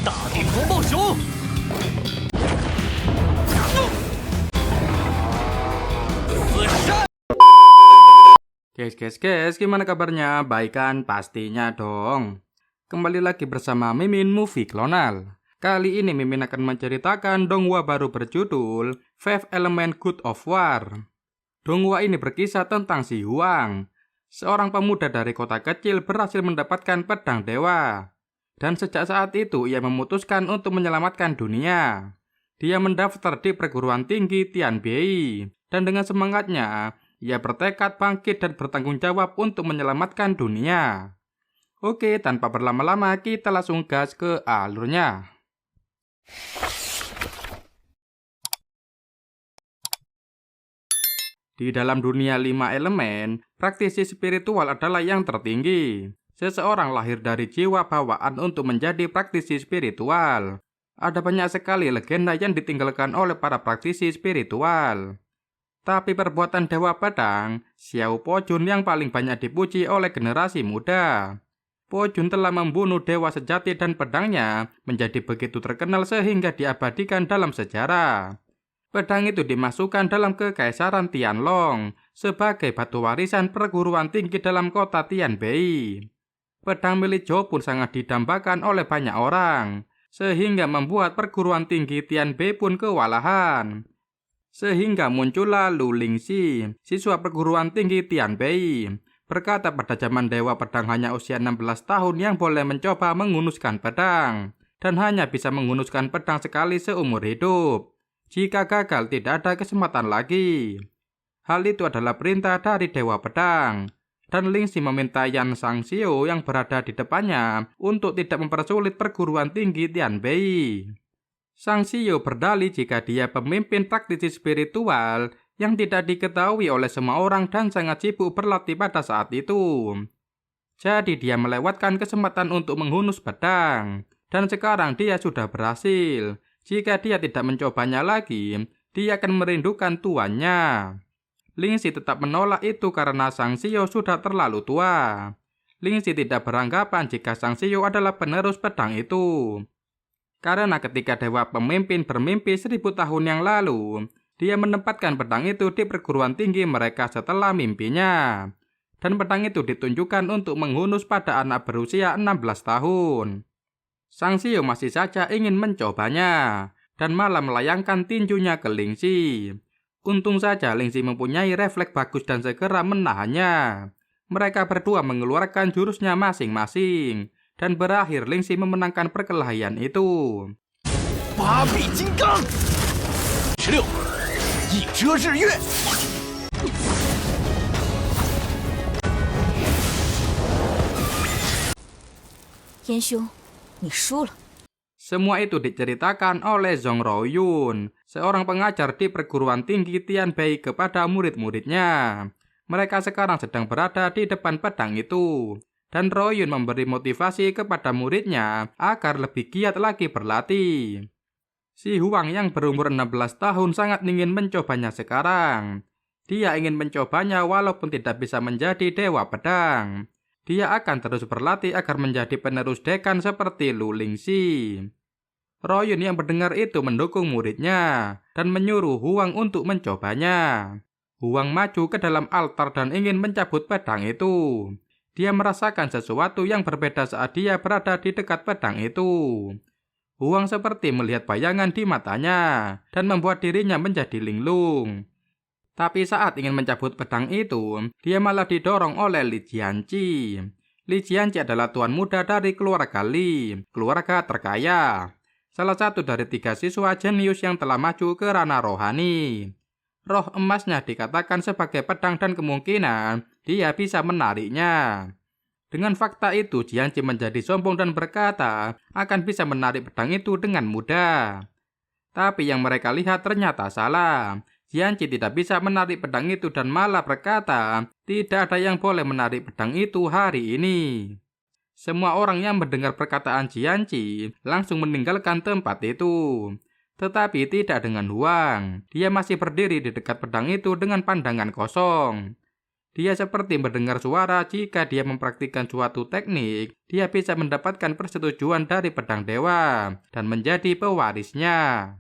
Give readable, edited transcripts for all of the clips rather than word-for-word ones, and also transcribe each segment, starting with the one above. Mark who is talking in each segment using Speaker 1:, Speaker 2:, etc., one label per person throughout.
Speaker 1: 大地狂暴熊！
Speaker 2: Guys, gimana kabarnya? Baik kan? Pastinya dong. Kembali lagi bersama Mimin Movie Klonal. Kali ini Mimin akan menceritakan donghua baru berjudul Five Element God of War. Donghua ini berkisah tentang Si Huang, seorang pemuda dari kota kecil berhasil mendapatkan pedang dewa. Dan sejak saat itu ia memutuskan untuk menyelamatkan dunia. Dia mendaftar di perguruan tinggi Tianbei, dan dengan semangatnya ia bertekad bangkit dan bertanggung jawab untuk menyelamatkan dunia. Oke, tanpa berlama-lama kita langsung gas ke alurnya. Di dalam dunia 5 elemen, praktisi spiritual adalah yang tertinggi. Seseorang lahir dari jiwa bawaan untuk menjadi praktisi spiritual. Ada banyak sekali legenda yang ditinggalkan oleh para praktisi spiritual. Tapi perbuatan Dewa Pedang, Xiao Po-jun yang paling banyak dipuji oleh generasi muda. Po-jun telah membunuh dewa sejati dan pedangnya menjadi begitu terkenal sehingga diabadikan dalam sejarah. Pedang itu dimasukkan dalam kekaisaran Tianlong sebagai batu warisan perguruan tinggi dalam kota Tianbei. Pedang milik Zhou pun sangat didambakan oleh banyak orang, sehingga membuat perguruan tinggi Tianbei pun kewalahan. Sehingga muncullah Lu Lingxi, siswa perguruan tinggi Tianbei, berkata pada zaman Dewa Pedang hanya usia 16 tahun yang boleh mencoba menghunuskan pedang, dan hanya bisa menghunuskan pedang sekali seumur hidup. Jika gagal tidak ada kesempatan lagi. Hal itu adalah perintah dari Dewa Pedang, dan Lingxi meminta Yan Shangxiu yang berada di depannya untuk tidak mempersulit perguruan tinggi Tianbei. Shangxiu berdalih jika dia pemimpin praktisi spiritual yang tidak diketahui oleh semua orang dan sangat sibuk berlatih pada saat itu. Jadi dia melewatkan kesempatan untuk menghunus pedang, dan sekarang dia sudah berhasil. Jika dia tidak mencobanya lagi, dia akan merindukan tuannya. Lingxi tetap menolak itu karena Shangxiu sudah terlalu tua. Lingxi tidak beranggapan jika Shangxiu adalah penerus pedang itu. Karena ketika dewa pemimpin bermimpi 1000 tahun yang lalu, dia menempatkan pedang itu di perguruan tinggi mereka setelah mimpinya. Dan pedang itu ditunjukkan untuk menghunus pada anak berusia 16 tahun. Shangxiu masih saja ingin mencobanya, dan malah melayangkan tinjunya ke Lingxi. Untung saja Lingxi mempunyai refleks bagus dan segera menahannya. Mereka berdua mengeluarkan jurusnya masing-masing, dan berakhir Lingxi memenangkan perkelahian itu.
Speaker 1: 八臂金刚，16，一遮日月。
Speaker 3: 燕兄，你输了。
Speaker 2: Semua itu diceritakan oleh Zhong Royun, seorang pengajar di perguruan tinggi Tianbei kepada murid-muridnya. Mereka sekarang sedang berada di depan pedang itu. Dan Royun memberi motivasi kepada muridnya agar lebih giat lagi berlatih. Si Huang yang berumur 16 tahun sangat ingin mencobanya sekarang. Dia ingin mencobanya walaupun tidak bisa menjadi dewa pedang. Dia akan terus berlatih agar menjadi penerus dekan seperti Lu Lingxi. Royun yang mendengar itu mendukung muridnya dan menyuruh Huang untuk mencobanya. Huang maju ke dalam altar dan ingin mencabut pedang itu. Dia merasakan sesuatu yang berbeda saat dia berada di dekat pedang itu. Huang seperti melihat bayangan di matanya dan membuat dirinya menjadi linglung. Tapi saat ingin mencabut pedang itu, dia malah didorong oleh Li Jianqi. Li Jianqi adalah tuan muda dari keluarga Li, keluarga terkaya. Salah satu dari 3 siswa jenius yang telah maju ke ranah rohani. Roh emasnya dikatakan sebagai pedang dan kemungkinan dia bisa menariknya. Dengan fakta itu, Jianqi menjadi sombong dan berkata akan bisa menarik pedang itu dengan mudah. Tapi yang mereka lihat ternyata salah. Jianqi tidak bisa menarik pedang itu dan malah berkata tidak ada yang boleh menarik pedang itu hari ini. Semua orang yang mendengar perkataan Jianqi langsung meninggalkan tempat itu. Tetapi tidak dengan Huang. Dia masih berdiri di dekat pedang itu dengan pandangan kosong. Dia seperti mendengar suara jika dia mempraktikkan suatu teknik, dia bisa mendapatkan persetujuan dari pedang dewa dan menjadi pewarisnya.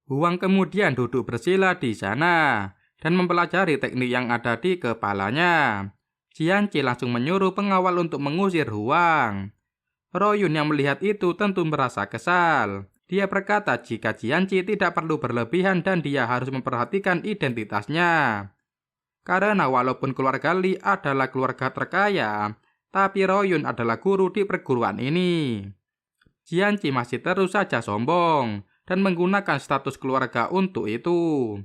Speaker 2: Huang kemudian duduk bersila di sana dan mempelajari teknik yang ada di kepalanya. Jianqi langsung menyuruh pengawal untuk mengusir Huang. Royun yang melihat itu tentu merasa kesal. Dia berkata jika Jianqi tidak perlu berlebihan dan dia harus memperhatikan identitasnya. Karena walaupun keluarga Li adalah keluarga terkaya, tapi Royun adalah guru di perguruan ini. Jianqi masih terus saja sombong dan menggunakan status keluarga untuk itu.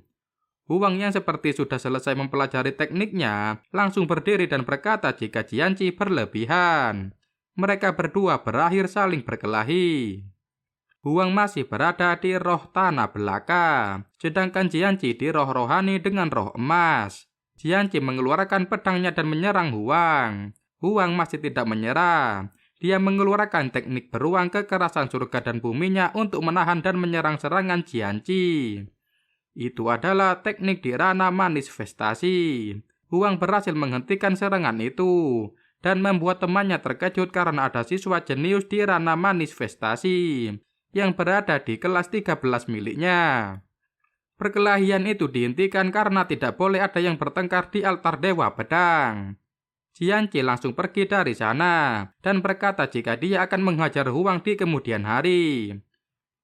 Speaker 2: Huang yang seperti sudah selesai mempelajari tekniknya, langsung berdiri dan berkata jika Jianqi berlebihan. Mereka berdua berakhir saling berkelahi. Huang masih berada di roh tanah belaka, sedangkan Jianqi di roh rohani dengan roh emas. Jianqi mengeluarkan pedangnya dan menyerang Huang. Huang masih tidak menyerah. Dia mengeluarkan teknik beruang kekerasan surga dan buminya untuk menahan dan menyerang serangan Jianqi. Itu adalah teknik di ranah manifestasi. Huang berhasil menghentikan serangan itu dan membuat temannya terkejut karena ada siswa jenius di ranah manifestasi yang berada di kelas 13 miliknya. Perkelahian itu dihentikan karena tidak boleh ada yang bertengkar di altar Dewa Pedang. Jianqi langsung pergi dari sana dan berkata jika dia akan menghajar Huang di kemudian hari.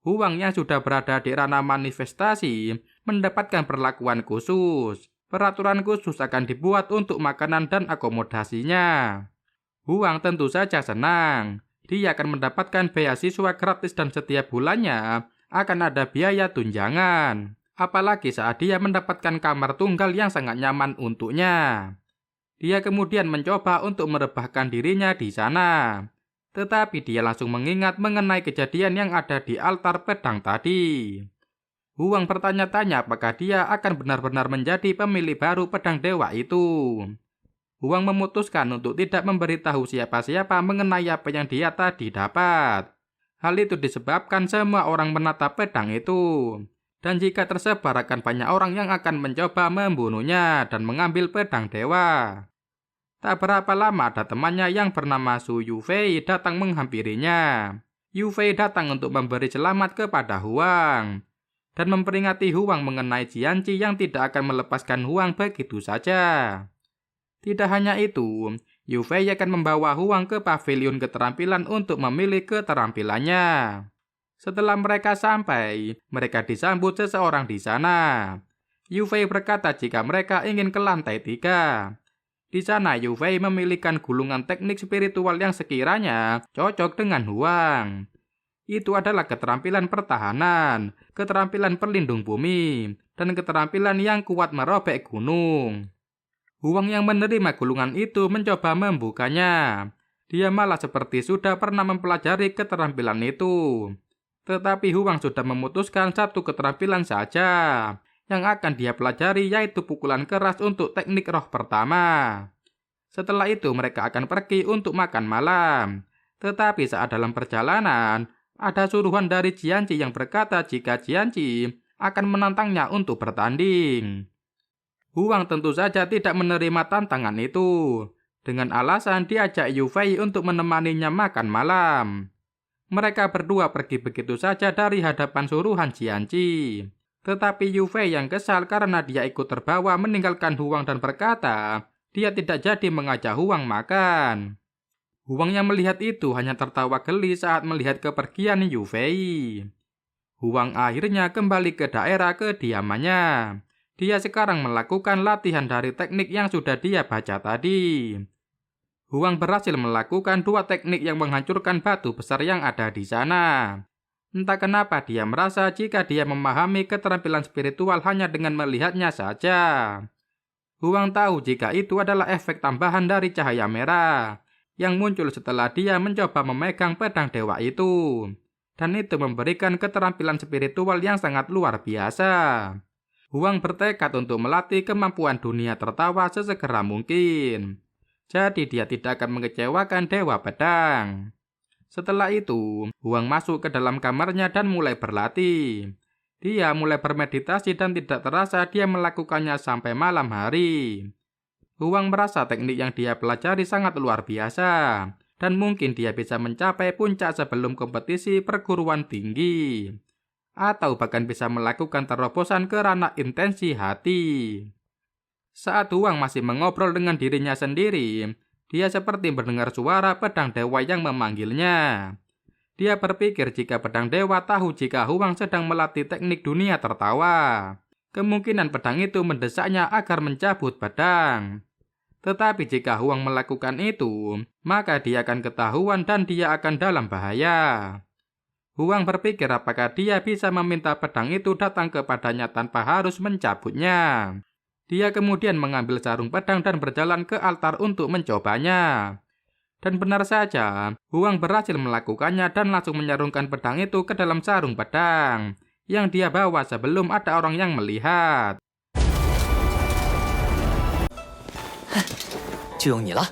Speaker 2: Huang yang sudah berada di ranah manifestasi mendapatkan perlakuan khusus. Peraturan khusus akan dibuat untuk makanan dan akomodasinya. Huang tentu saja senang. Dia akan mendapatkan beasiswa gratis dan setiap bulannya akan ada biaya tunjangan. Apalagi saat dia mendapatkan kamar tunggal yang sangat nyaman untuknya. Dia kemudian mencoba untuk merebahkan dirinya di sana. Tetapi dia langsung mengingat mengenai kejadian yang ada di altar pedang tadi. Huang bertanya-tanya apakah dia akan benar-benar menjadi pemilik baru pedang dewa itu. Huang memutuskan untuk tidak memberitahu siapa-siapa mengenai apa yang dia tadi dapat. Hal itu disebabkan semua orang menatap pedang itu. Dan jika tersebar akan banyak orang yang akan mencoba membunuhnya dan mengambil pedang dewa. Tak berapa lama ada temannya yang bernama Su Yufei datang menghampirinya. Yufei datang untuk memberi selamat kepada Huang dan memperingati Huang mengenai Jianqi yang tidak akan melepaskan Huang begitu saja. Tidak hanya itu, Yufei akan membawa Huang ke pavilion keterampilan untuk memilih keterampilannya. Setelah mereka sampai, mereka disambut seseorang di sana. Yufei berkata jika mereka ingin ke lantai 3. Di sana Yufei memilihkan gulungan teknik spiritual yang sekiranya cocok dengan Huang. Itu adalah keterampilan pertahanan, keterampilan pelindung bumi, dan keterampilan yang kuat merobek gunung. Huang yang menerima gulungan itu mencoba membukanya. Dia malah seperti sudah pernah mempelajari keterampilan itu. Tetapi Huang sudah memutuskan satu keterampilan saja yang akan dia pelajari, yaitu pukulan keras untuk teknik roh pertama. Setelah itu mereka akan pergi untuk makan malam. Tetapi saat dalam perjalanan, ada suruhan dari Jianqi yang berkata jika Jianqi akan menantangnya untuk bertanding. Huang tentu saja tidak menerima tantangan itu. Dengan alasan diajak Yufei untuk menemaninya makan malam. Mereka berdua pergi begitu saja dari hadapan suruhan Jianqi. Tetapi Yufei yang kesal karena dia ikut terbawa meninggalkan Huang dan berkata dia tidak jadi mengajak Huang makan. Huang yang melihat itu hanya tertawa geli saat melihat kepergian Yufei. Huang akhirnya kembali ke daerah kediamannya. Dia sekarang melakukan latihan dari teknik yang sudah dia baca tadi. Huang berhasil melakukan 2 teknik yang menghancurkan batu besar yang ada di sana. Entah kenapa dia merasa jika dia memahami keterampilan spiritual hanya dengan melihatnya saja. Huang tahu jika itu adalah efek tambahan dari cahaya merah yang muncul setelah dia mencoba memegang pedang dewa itu. Dan itu memberikan keterampilan spiritual yang sangat luar biasa. Huang bertekad untuk melatih kemampuan dunia tertawa sesegera mungkin. Jadi dia tidak akan mengecewakan Dewa Pedang. Setelah itu, Huang masuk ke dalam kamarnya dan mulai berlatih. Dia mulai bermeditasi dan tidak terasa dia melakukannya sampai malam hari. Huang merasa teknik yang dia pelajari sangat luar biasa, dan mungkin dia bisa mencapai puncak sebelum kompetisi perguruan tinggi, atau bahkan bisa melakukan terobosan ke ranah intensi hati. Saat Huang masih mengobrol dengan dirinya sendiri, dia seperti mendengar suara pedang dewa yang memanggilnya. Dia berpikir jika pedang dewa tahu jika Huang sedang melatih teknik dunia tertawa, kemungkinan pedang itu mendesaknya agar mencabut pedang. Tetapi jika Huang melakukan itu, maka dia akan ketahuan dan dia akan dalam bahaya. Huang berpikir apakah dia bisa meminta pedang itu datang kepadanya tanpa harus mencabutnya. Dia kemudian mengambil sarung pedang dan berjalan ke altar untuk mencobanya. Dan benar saja, Huang berhasil melakukannya dan langsung menyarungkan pedang itu ke dalam sarung pedang yang dia bawa sebelum ada orang yang melihat.
Speaker 4: 就用你了。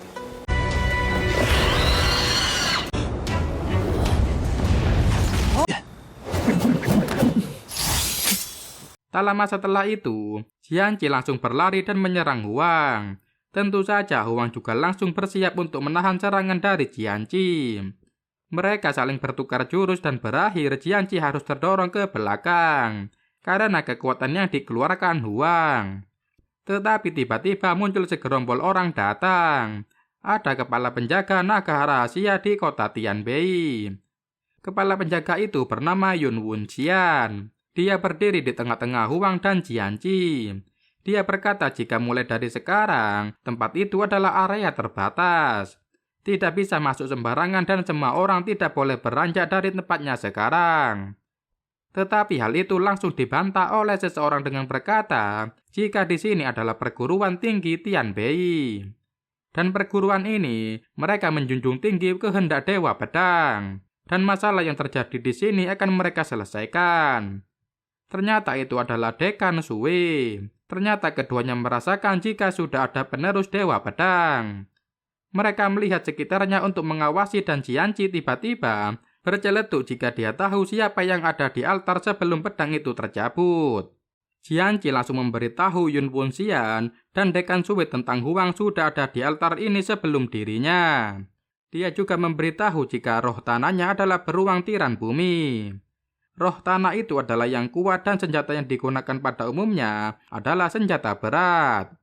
Speaker 2: Tak lama setelah itu, Jianqi langsung berlari dan menyerang Huang. Tentu saja Huang juga langsung bersiap untuk menahan serangan dari Jianqi. Mereka saling bertukar jurus dan berakhir Jianqi harus terdorong ke belakang karena kekuatan yang dikeluarkan Huang. Tetapi tiba-tiba muncul segerombol orang datang. Ada kepala penjaga naga rahasia di kota Tianbei. Kepala penjaga itu bernama Yun Wuxian. Dia berdiri di tengah-tengah Huang dan Jianqi. Dia berkata jika mulai dari sekarang, tempat itu adalah area terbatas. Tidak bisa masuk sembarangan dan semua orang tidak boleh beranjak dari tempatnya sekarang. Tetapi hal itu langsung dibantah oleh seseorang dengan berkata, jika di sini adalah perguruan tinggi Tianbei. Dan perguruan ini, mereka menjunjung tinggi kehendak Dewa Pedang. Dan masalah yang terjadi di sini akan mereka selesaikan. Ternyata itu adalah Dekan Sui. Ternyata keduanya merasakan jika sudah ada penerus Dewa Pedang. Mereka melihat sekitarnya untuk mengawasi dan Jianqi tiba-tiba berceletuk jika dia tahu siapa yang ada di altar sebelum pedang itu tercabut. Jianqi langsung memberitahu Yun Wuxian dan Dekan Sui tentang Huang sudah ada di altar ini sebelum dirinya. Dia juga memberitahu jika roh tanahnya adalah beruang tiran bumi. Roh tanah itu adalah yang kuat dan senjata yang digunakan pada umumnya adalah senjata berat.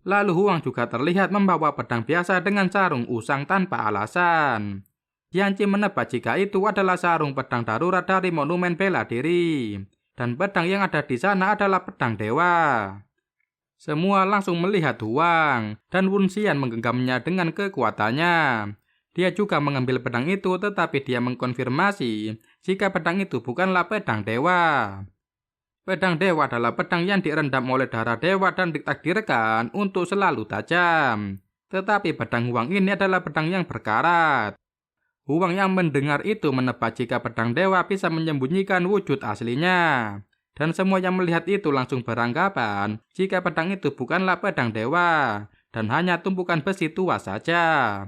Speaker 2: Lalu Huang juga terlihat membawa pedang biasa dengan sarung usang tanpa alasan. Jianqi menebak jika itu adalah sarung pedang darurat dari monumen bela diri. Dan pedang yang ada di sana adalah pedang dewa. Semua langsung melihat Huang, dan Wuxian menggenggamnya dengan kekuatannya. Dia juga mengambil pedang itu tetapi dia mengkonfirmasi jika pedang itu bukanlah pedang dewa. Pedang dewa adalah pedang yang direndam oleh darah dewa dan ditakdirkan untuk selalu tajam. Tetapi pedang Huang ini adalah pedang yang berkarat. Huang yang mendengar itu menebak jika pedang dewa bisa menyembunyikan wujud aslinya. Dan semua yang melihat itu langsung beranggapan jika pedang itu bukanlah pedang dewa dan hanya tumpukan besi tua saja.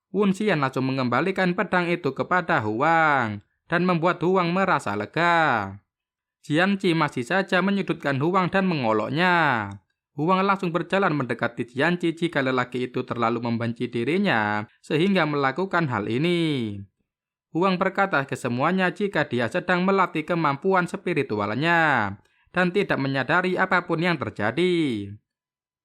Speaker 2: Wuxian langsung mengembalikan pedang itu kepada Huang dan membuat Huang merasa lega. Jianqi masih saja menyudutkan Huang dan mengoloknya. Huang langsung berjalan mendekati Jianqi jika lelaki itu terlalu membenci dirinya sehingga melakukan hal ini. Huang berkata ke semuanya jika dia sedang melatih kemampuan spiritualnya dan tidak menyadari apapun yang terjadi.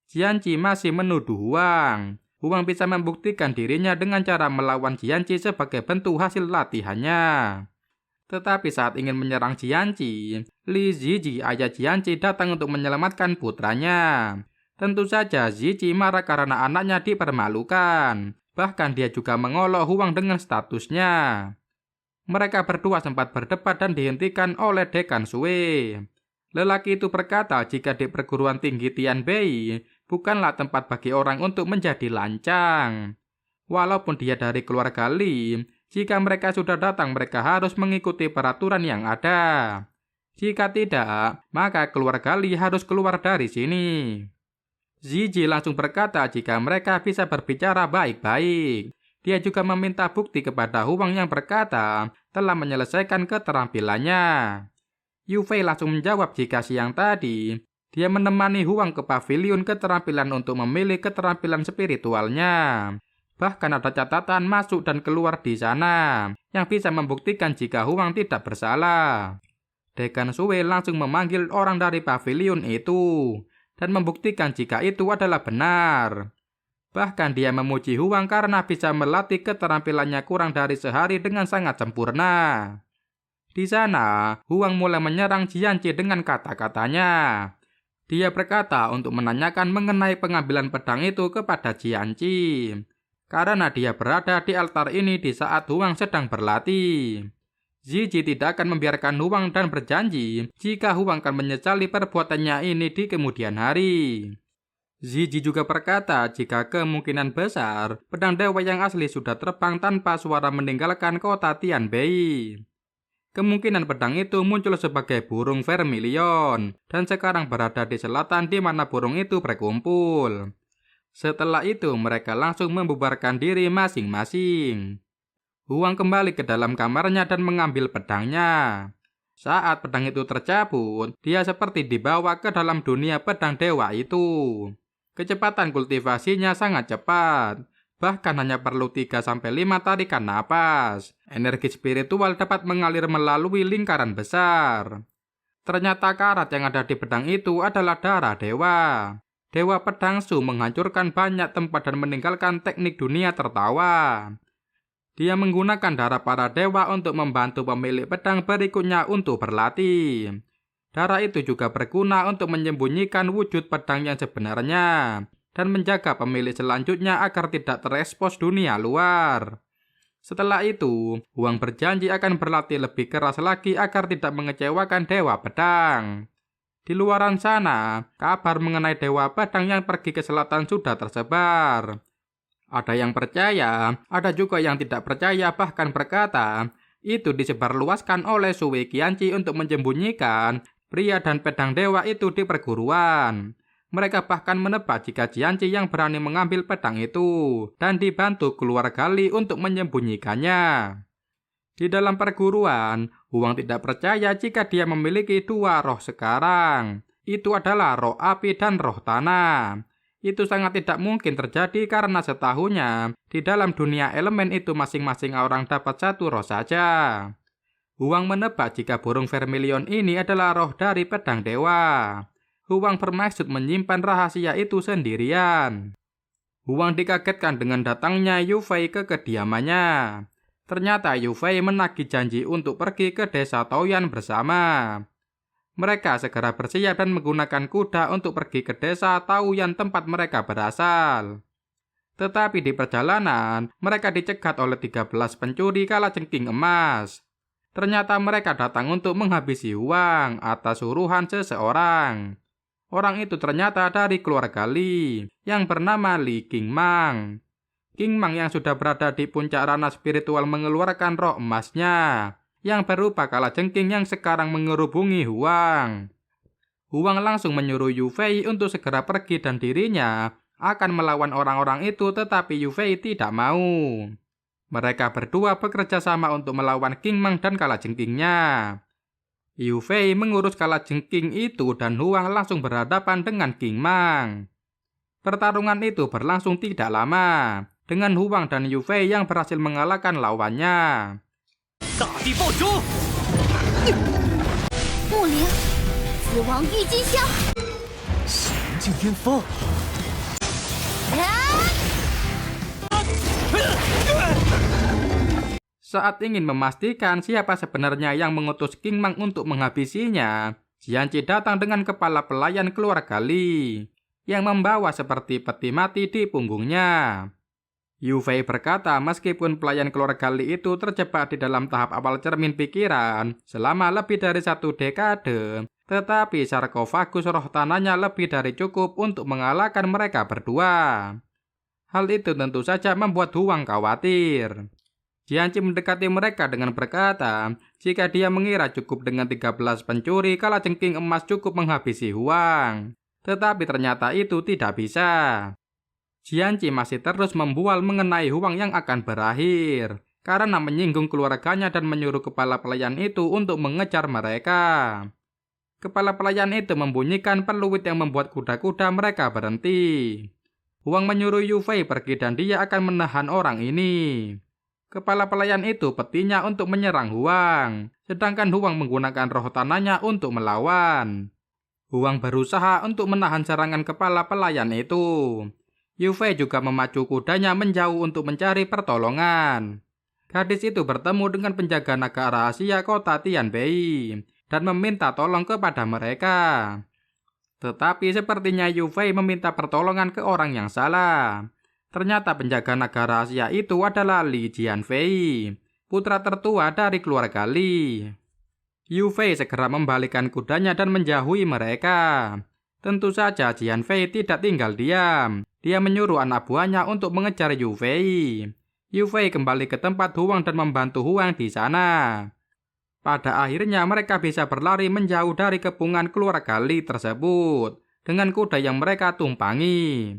Speaker 2: Jianqi masih menuduh Huang. Huang bisa membuktikan dirinya dengan cara melawan Jianqi sebagai bentuk hasil latihannya. Tetapi saat ingin menyerang Jianqi, Li Ziji, ayah Jianqi, datang untuk menyelamatkan putranya. Tentu saja Ziji marah karena anaknya dipermalukan. Bahkan dia juga mengolok Huang dengan statusnya. Mereka berdua sempat berdebat dan dihentikan oleh Dekan Sui. Lelaki itu berkata jika di perguruan tinggi Tianbei bukanlah tempat bagi orang untuk menjadi lancang. Walaupun dia dari keluarga Li, jika mereka sudah datang mereka harus mengikuti peraturan yang ada. Jika tidak, maka keluarga Li harus keluar dari sini. Ziji langsung berkata jika mereka bisa berbicara baik-baik. Dia juga meminta bukti kepada Huang yang berkata telah menyelesaikan keterampilannya. Yu Fei langsung menjawab jika siang tadi, Dia menemani Huang ke pavilion keterampilan untuk memilih keterampilan spiritualnya. Bahkan ada catatan masuk dan keluar di sana yang bisa membuktikan jika Huang tidak bersalah. Dekan Sue langsung memanggil orang dari pavilion itu dan membuktikan jika itu adalah benar. Bahkan dia memuji Huang karena bisa melatih keterampilannya kurang dari sehari dengan sangat sempurna. Di sana, Huang mulai menyerang Jianqi dengan kata-katanya. Dia berkata untuk menanyakan mengenai pengambilan pedang itu kepada Jianqi, karena dia berada di altar ini di saat Huang sedang berlatih. Ziji tidak akan membiarkan Huang dan berjanji jika Huang akan menyesali perbuatannya ini di kemudian hari. Ziji juga berkata jika kemungkinan besar pedang dewa yang asli sudah terbang tanpa suara meninggalkan kota Tianbei. Kemungkinan pedang itu muncul sebagai burung vermilion dan sekarang berada di selatan di mana burung itu berkumpul. Setelah itu mereka langsung membubarkan diri masing-masing. Huang kembali ke dalam kamarnya dan mengambil pedangnya. Saat pedang itu tercabut, dia seperti dibawa ke dalam dunia pedang dewa itu. Kecepatan kultivasinya sangat cepat. Bahkan hanya perlu 3-5 tarikan napas. Energi spiritual dapat mengalir melalui lingkaran besar. Ternyata karat yang ada di pedang itu adalah darah dewa. Dewa pedang Su menghancurkan banyak tempat dan meninggalkan teknik dunia tertawa. Dia menggunakan darah para dewa untuk membantu pemilik pedang berikutnya untuk berlatih. Darah itu juga berguna untuk menyembunyikan wujud pedang yang sebenarnya dan menjaga pemilik selanjutnya agar tidak terekspos dunia luar. Setelah itu, Huang berjanji akan berlatih lebih keras lagi agar tidak mengecewakan dewa pedang. Di luaran sana, kabar mengenai dewa pedang yang pergi ke selatan sudah tersebar. Ada yang percaya, ada juga yang tidak percaya, bahkan berkata, itu disebarluaskan oleh Sue Qianqi untuk menyembunyikan pria dan pedang dewa itu di perguruan. Mereka bahkan menebak jika Jianqi yang berani mengambil pedang itu dan dibantu keluarga Li untuk menyembunyikannya. Di dalam perguruan, Huang tidak percaya jika dia memiliki dua roh sekarang. Itu adalah roh api dan roh tanah. Itu sangat tidak mungkin terjadi karena setahunya di dalam dunia elemen itu masing-masing orang dapat satu roh saja. Huang menebak jika burung vermilion ini adalah roh dari pedang dewa. Huang bermaksud menyimpan rahasia itu sendirian. Huang dikagetkan dengan datangnya Yu Fei ke kediamannya. Ternyata Yu Fei menagih janji untuk pergi ke desa Taoyan bersama. Mereka segera bersiap dan menggunakan kuda untuk pergi ke desa Taoyan tempat mereka berasal. Tetapi di perjalanan, mereka dicegat oleh 13 pencuri kalajengking emas. Ternyata mereka datang untuk menghabisi Huang atas suruhan seseorang. Orang itu ternyata dari keluarga Li, yang bernama Li Qingmang. Qingmang yang sudah berada di puncak ranah spiritual mengeluarkan roh emasnya, yang berupa kalajengking yang sekarang mengerubungi Huang. Huang langsung menyuruh Yu Fei untuk segera pergi dan dirinya akan melawan orang-orang itu, tetapi Yu Fei tidak mau. Mereka berdua bekerja sama untuk melawan Qingmang dan kalajengkingnya. Yu Fei mengurus kalajengking itu dan Huang langsung berhadapan dengan Qingmang. Pertarungan itu berlangsung tidak lama, dengan Huang dan Yu Fei yang berhasil mengalahkan lawannya.
Speaker 1: 大地爆竹，
Speaker 3: 木灵，死亡郁金香。
Speaker 1: 行尽巅峰。
Speaker 2: Saat ingin memastikan siapa sebenarnya yang mengutus Qingmang untuk menghabisinya, Jianqi datang dengan kepala pelayan keluarga Li, yang membawa seperti peti mati di punggungnya. Yu Fei berkata meskipun pelayan keluarga Li itu terjebak di dalam tahap awal cermin pikiran selama lebih dari 1 dekade, tetapi sarkofagus roh tanahnya lebih dari cukup untuk mengalahkan mereka berdua. Hal itu tentu saja membuat Huang khawatir. Jianqi mendekati mereka dengan berkata, jika dia mengira cukup dengan 13 pencuri kalajengking emas cukup menghabisi Huang. Tetapi ternyata itu tidak bisa. Jianqi masih terus membual mengenai Huang yang akan berakhir, karena menyinggung keluarganya dan menyuruh kepala pelayan itu untuk mengejar mereka. Kepala pelayan itu membunyikan peluit yang membuat kuda-kuda mereka berhenti. Huang menyuruh Yu Fei pergi dan dia akan menahan orang ini. Kepala pelayan itu petinya untuk menyerang Huang, sedangkan Huang menggunakan roh tanahnya untuk melawan. Huang berusaha untuk menahan serangan kepala pelayan itu. Yu Fei juga memacu kudanya menjauh untuk mencari pertolongan. Gadis itu bertemu dengan penjaga naga rahasia kota Tianbei dan meminta tolong kepada mereka. Tetapi sepertinya Yu Fei meminta pertolongan ke orang yang salah. Ternyata penjaga naga rahasia itu adalah Li Jianfei, putra tertua dari keluarga Li. Yu Fei segera membalikkan kudanya dan menjauhi mereka. Tentu saja Jianfei tidak tinggal diam. Dia menyuruh anak buahnya untuk mengejar Yu Fei. Yu Fei kembali ke tempat Huang dan membantu Huang di sana. Pada akhirnya mereka bisa berlari menjauh dari kepungan keluarga Li tersebut dengan kuda yang mereka tumpangi.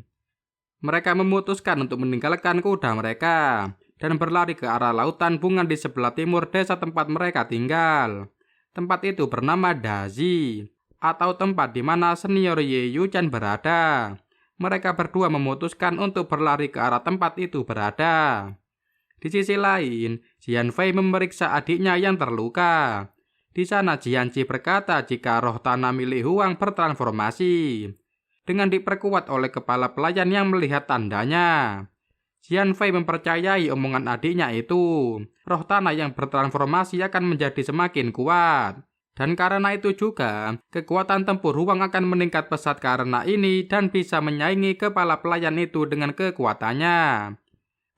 Speaker 2: Mereka memutuskan untuk meninggalkan kuda mereka dan berlari ke arah lautan bunga di sebelah timur desa tempat mereka tinggal. Tempat itu bernama Dazi, atau tempat di mana senior Ye Yuchan berada. Mereka berdua memutuskan untuk berlari ke arah tempat itu berada. Di sisi lain, Jianfei memeriksa adiknya yang terluka. Di sana Jianqi berkata jika roh tanah milik Huang bertransformasi, dengan diperkuat oleh kepala pelayan yang melihat tandanya. Jianfei mempercayai omongan adiknya itu. Roh tanah yang bertransformasi akan menjadi semakin kuat. Dan karena itu juga, kekuatan tempur Huang akan meningkat pesat karena ini dan bisa menyaingi kepala pelayan itu dengan kekuatannya.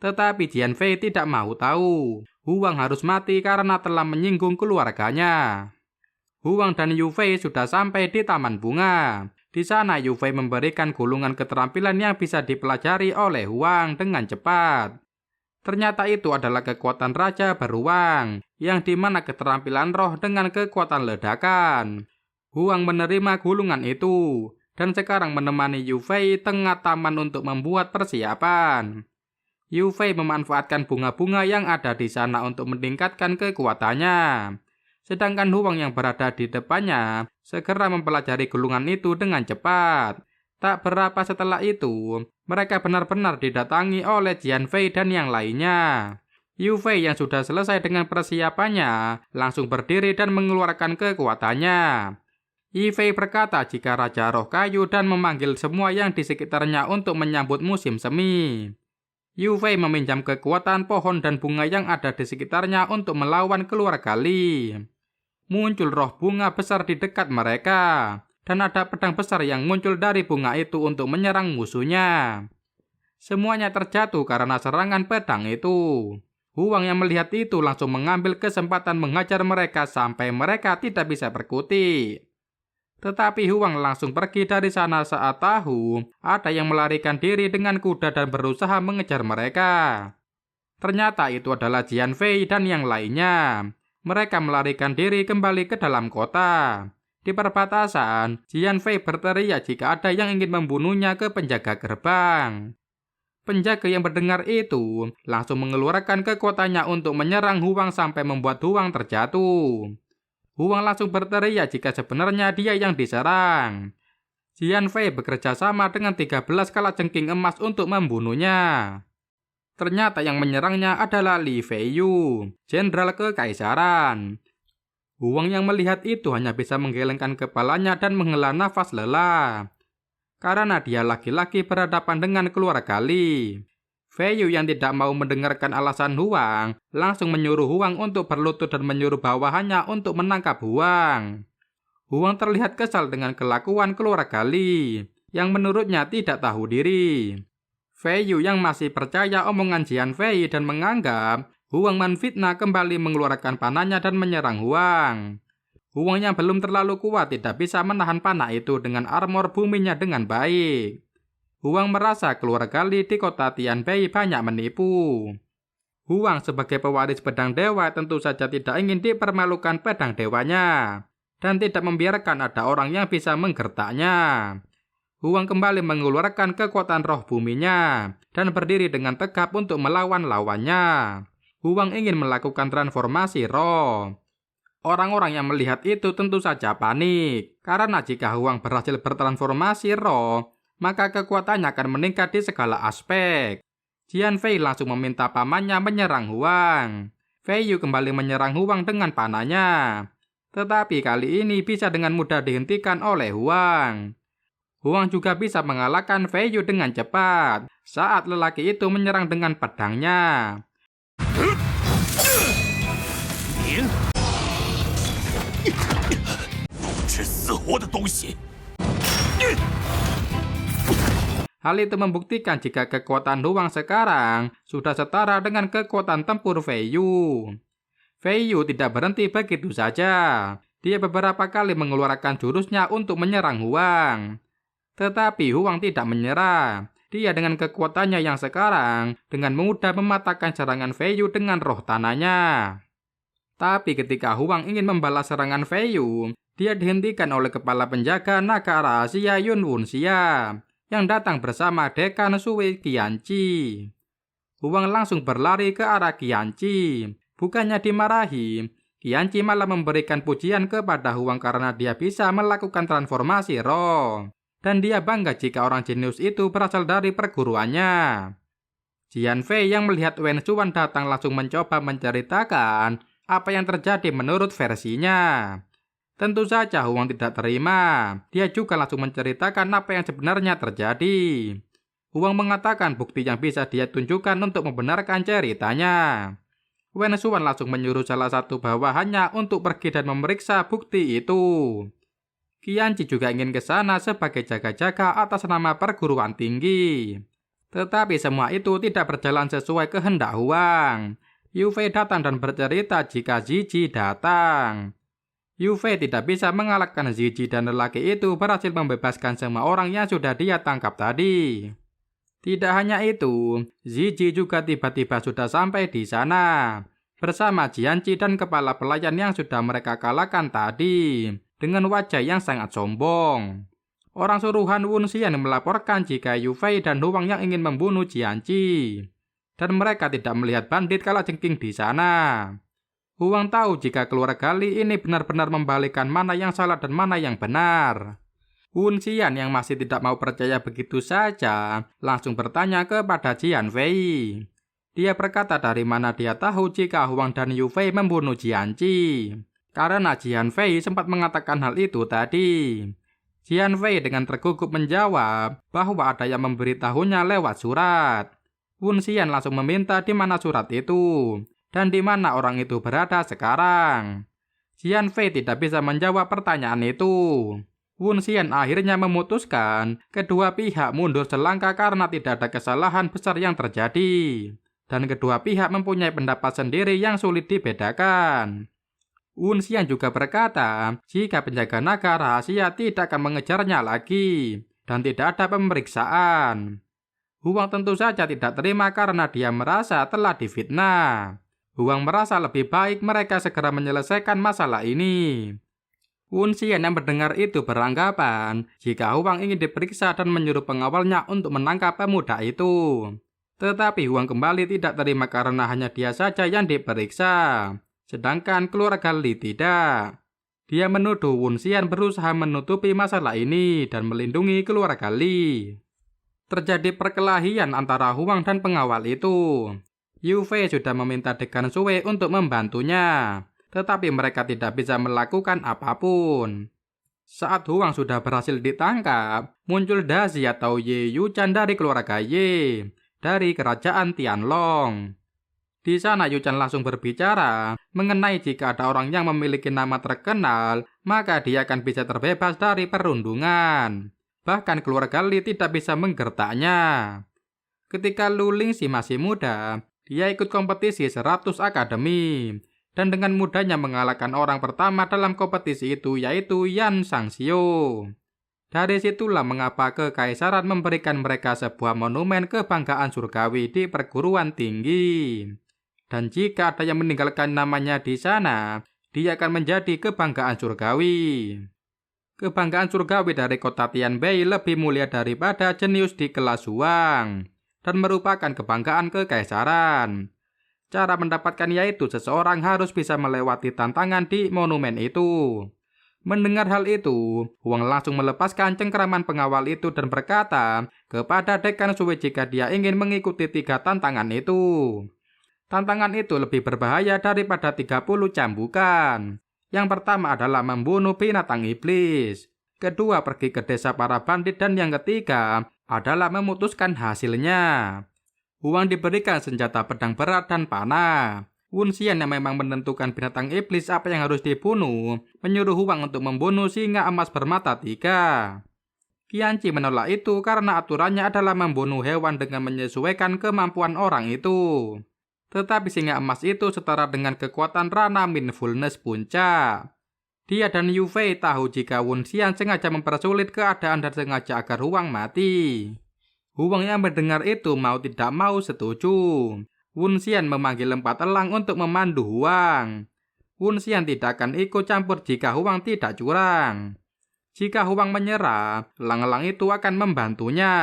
Speaker 2: Tetapi Jianfei tidak mau tahu. Huang harus mati karena telah menyinggung keluarganya. Huang dan Yu Fei sudah sampai di taman bunga. Di sana Yu Fei memberikan gulungan keterampilan yang bisa dipelajari oleh Huang dengan cepat. Ternyata itu adalah kekuatan Raja Beruang, yang dimana keterampilan roh dengan kekuatan ledakan. Huang menerima gulungan itu, dan sekarang menemani Yu Fei tengah taman untuk membuat persiapan. Yu Fei memanfaatkan bunga-bunga yang ada di sana untuk meningkatkan kekuatannya. Sedangkan Huang yang berada di depannya segera mempelajari gulungan itu dengan cepat. Tak berapa setelah itu, mereka benar-benar didatangi oleh Jianfei dan yang lainnya. Yu Fei yang sudah selesai dengan persiapannya langsung berdiri dan mengeluarkan kekuatannya. Yu Fei berkata jika Raja Roh Kayu dan memanggil semua yang di sekitarnya untuk menyambut musim semi. Yu Fei meminjam kekuatan pohon dan bunga yang ada di sekitarnya untuk melawan keluarga Li. Muncul roh bunga besar di dekat mereka, dan ada pedang besar yang muncul dari bunga itu untuk menyerang musuhnya. Semuanya terjatuh karena serangan pedang itu. Huang yang melihat itu langsung mengambil kesempatan menghajar mereka sampai mereka tidak bisa berkutik. Tetapi Huang langsung pergi dari sana saat tahu ada yang melarikan diri dengan kuda dan berusaha mengejar mereka. Ternyata itu adalah Jianfei dan yang lainnya. Mereka melarikan diri kembali ke dalam kota. Di perbatasan, Jianfei berteriak jika ada yang ingin membunuhnya ke penjaga gerbang. Penjaga yang mendengar itu langsung mengeluarkan kekuatannya untuk menyerang Huang sampai membuat Huang terjatuh. Huang langsung berteriak jika sebenarnya dia yang diserang. Jianfei bekerja sama dengan 13 kalajengking emas untuk membunuhnya. Ternyata yang menyerangnya adalah Li Feiyu, jenderal kekaisaran. Huang yang melihat itu hanya bisa menggelengkan kepalanya dan menghela nafas lelah. Karena dia laki-laki berhadapan dengan keluarga Li. Feiyu yang tidak mau mendengarkan alasan Huang, langsung menyuruh Huang untuk berlutut dan menyuruh bawahannya untuk menangkap Huang. Huang terlihat kesal dengan kelakuan keluarga Li, yang menurutnya tidak tahu diri. Feiyu yang masih percaya omongan Jianfei dan menganggap Huang menfitnah kembali mengeluarkan panahnya dan menyerang Huang. Huang yang belum terlalu kuat tidak bisa menahan panah itu dengan armor buminya dengan baik. Huang merasa keluarga Li di kota Tianbei banyak menipu. Huang sebagai pewaris pedang dewa tentu saja tidak ingin dipermalukan pedang dewanya dan tidak membiarkan ada orang yang bisa menggertaknya. Huang kembali mengeluarkan kekuatan roh buminya dan berdiri dengan tegap untuk melawan lawannya. Huang ingin melakukan transformasi roh. Orang-orang yang melihat itu tentu saja panik, karena jika Huang berhasil bertransformasi roh, maka kekuatannya akan meningkat di segala aspek. Jian Fei langsung meminta pamannya menyerang Huang. Fei Yu kembali menyerang Huang dengan panahnya. Tetapi kali ini bisa dengan mudah dihentikan oleh Huang. Huang juga bisa mengalahkan Fei Yu dengan cepat saat lelaki itu menyerang dengan pedangnya.
Speaker 1: 你吃死活的东西！
Speaker 2: Hal itu membuktikan jika kekuatan Huang sekarang sudah setara dengan kekuatan tempur Fei Yu. Fei Yu tidak berhenti begitu saja. Dia beberapa kali mengeluarkan jurusnya untuk menyerang Huang. Tetapi Huang tidak menyerah. Dia dengan kekuatannya yang sekarang dengan mudah mematahkan serangan Fei Yu dengan roh tanahnya. Tapi ketika Huang ingin membalas serangan Fei Yu, dia dihentikan oleh kepala penjaga naga rahasia Yun Wuxia yang datang bersama dekan Sui Qianqi. Huang langsung berlari ke arah Qianqi. Bukannya dimarahi, Qianqi malah memberikan pujian kepada Huang karena dia bisa melakukan transformasi roh. Dan dia bangga jika orang jenius itu berasal dari perguruannya. Jian Fei yang melihat Wen Chuan datang langsung mencoba menceritakan apa yang terjadi menurut versinya. Tentu saja Huang tidak terima. Dia juga langsung menceritakan apa yang sebenarnya terjadi. Huang mengatakan bukti yang bisa dia tunjukkan untuk membenarkan ceritanya. Wen Chuan langsung menyuruh salah satu bawahannya untuk pergi dan memeriksa bukti itu. Qianqi juga ingin ke sana sebagai jaga-jaga atas nama perguruan tinggi. Tetapi semua itu tidak berjalan sesuai kehendak Huang. Yu Fei datang dan bercerita jika Ziji datang. Yu Fei tidak bisa mengalahkan Ziji dan lelaki itu berhasil membebaskan semua orang yang sudah dia tangkap tadi. Tidak hanya itu, Ziji juga tiba-tiba sudah sampai di sana bersama Jianqi dan kepala pelayan yang sudah mereka kalahkan tadi dengan wajah yang sangat sombong. Orang suruhan Wuxian melaporkan jika Yu Fei dan Huang yang ingin membunuh Jianqi. Dan mereka tidak melihat bandit kalajengking di sana. Huang tahu jika keluarga Li ini benar-benar membalikkan mana yang salah dan mana yang benar. Wuxian yang masih tidak mau percaya begitu saja langsung bertanya kepada Jian Fei. Dia berkata dari mana dia tahu jika Huang dan Yu Fei membunuh Jianqi. Karena Jian Fei sempat mengatakan hal itu tadi. Jian Fei dengan tergugup menjawab bahwa ada yang memberitahunya lewat surat. Wuxian langsung meminta di mana surat itu dan di mana orang itu berada sekarang. Jian Fei tidak bisa menjawab pertanyaan itu. Wuxian akhirnya memutuskan kedua pihak mundur selangkah karena tidak ada kesalahan besar yang terjadi. Dan kedua pihak mempunyai pendapat sendiri yang sulit dibedakan. Wuxian juga berkata jika penjaga naga rahasia tidak akan mengejarnya lagi dan tidak ada pemeriksaan. Huang tentu saja tidak terima karena dia merasa telah difitnah. Huang merasa lebih baik mereka segera menyelesaikan masalah ini. Wuxian yang mendengar itu beranggapan jika Huang ingin diperiksa dan menyuruh pengawalnya untuk menangkap pemuda itu. Tetapi Huang kembali tidak terima karena hanya dia saja yang diperiksa, sedangkan keluarga Li tidak. Dia menuduh Wuxian berusaha menutupi masalah ini dan melindungi keluarga Li. Terjadi perkelahian antara Huang dan pengawal itu. Yu Fei sudah meminta dekan Sui untuk membantunya, tetapi mereka tidak bisa melakukan apapun. Saat Huang sudah berhasil ditangkap, muncul Dazi atau Ye Yuchan dari keluarga Ye, dari kerajaan Tianlong. Di sana Yuchan langsung berbicara mengenai jika ada orang yang memiliki nama terkenal, maka dia akan bisa terbebas dari perundungan. Bahkan keluarga Li tidak bisa menggertaknya. Ketika Lu Lingxi masih muda, dia ikut kompetisi 100 akademi dan dengan mudahnya mengalahkan orang pertama dalam kompetisi itu yaitu Yan Shangxiu. Dari situlah mengapa kekaisaran memberikan mereka sebuah monumen kebanggaan surgawi di perguruan tinggi. Dan jika ada yang meninggalkan namanya di sana, dia akan menjadi kebanggaan surgawi. Kebanggaan surgawi dari kota Tianbei lebih mulia daripada jenius di kelas Huang dan merupakan kebanggaan kekaisaran. Cara mendapatkan yaitu seseorang harus bisa melewati tantangan di monumen itu. Mendengar hal itu, Huang langsung melepaskan cengkeraman pengawal itu dan berkata kepada Dekan Sui jika dia ingin mengikuti 3 tantangan itu. Tantangan itu lebih berbahaya daripada 30 cambukan. Yang pertama adalah membunuh binatang iblis. Kedua, pergi ke desa para bandit. Dan yang ketiga adalah memutuskan hasilnya. Huang diberikan senjata pedang berat dan panah. Wu Xian yang memang menentukan binatang iblis apa yang harus dibunuh, menyuruh Huang untuk membunuh singa emas bermata 3. Qianqi menolak itu karena aturannya adalah membunuh hewan dengan menyesuaikan kemampuan orang itu. Tetapi singa emas itu setara dengan kekuatan Rana Mindfulness puncak. Dia dan Yu Fei tahu jika Wu Xian sengaja mempersulit keadaan dan sengaja agar Huang mati. Huang yang mendengar itu mau tidak mau setuju. Wu Xian memanggil 4 elang untuk memandu Huang. Wu Xian tidak akan ikut campur jika Huang tidak curang. Jika Huang menyerah, elang-elang itu akan membantunya.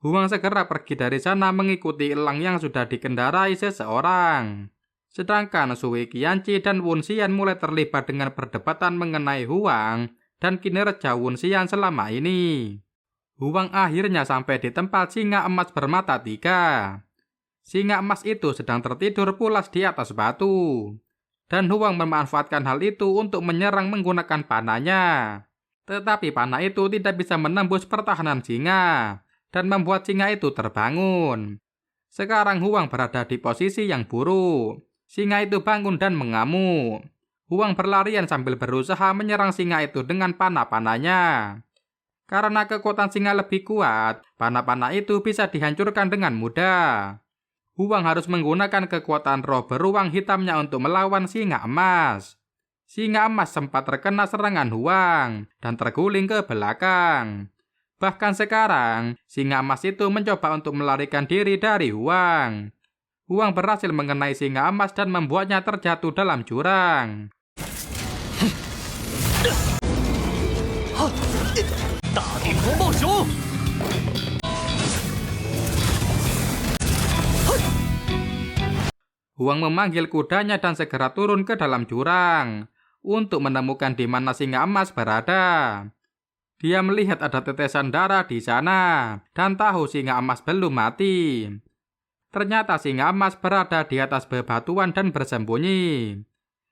Speaker 2: Huang segera pergi dari sana mengikuti elang yang sudah dikendarai seseorang. Sedangkan Sui Qianqi dan Wu Xian mulai terlibat dengan perdebatan mengenai Huang dan kinerja Wu Xian selama ini. Huang akhirnya sampai di tempat singa emas bermata 3. Singa emas itu sedang tertidur pulas di atas batu. Dan Huang memanfaatkan hal itu untuk menyerang menggunakan panahnya. Tetapi panah itu tidak bisa menembus pertahanan singa dan membuat singa itu terbangun. Sekarang Huang berada di posisi yang buruk. Singa itu bangun dan mengamuk. Huang berlarian sambil berusaha menyerang singa itu dengan panah-panahnya. Karena kekuatan singa lebih kuat, panah-panah itu bisa dihancurkan dengan mudah. Huang harus menggunakan kekuatan roh beruang hitamnya untuk melawan singa emas. Singa emas sempat terkena serangan Huang dan terguling ke belakang. Bahkan sekarang, singa emas itu mencoba untuk melarikan diri dari Huang. Huang berhasil mengenai singa emas dan membuatnya terjatuh dalam jurang.
Speaker 1: 大地狂暴熊！
Speaker 2: Huang memanggil kudanya dan segera turun ke dalam jurang untuk menemukan di mana singa emas berada. Dia melihat ada tetesan darah di sana dan tahu singa emas belum mati. Ternyata singa emas berada di atas bebatuan dan bersembunyi.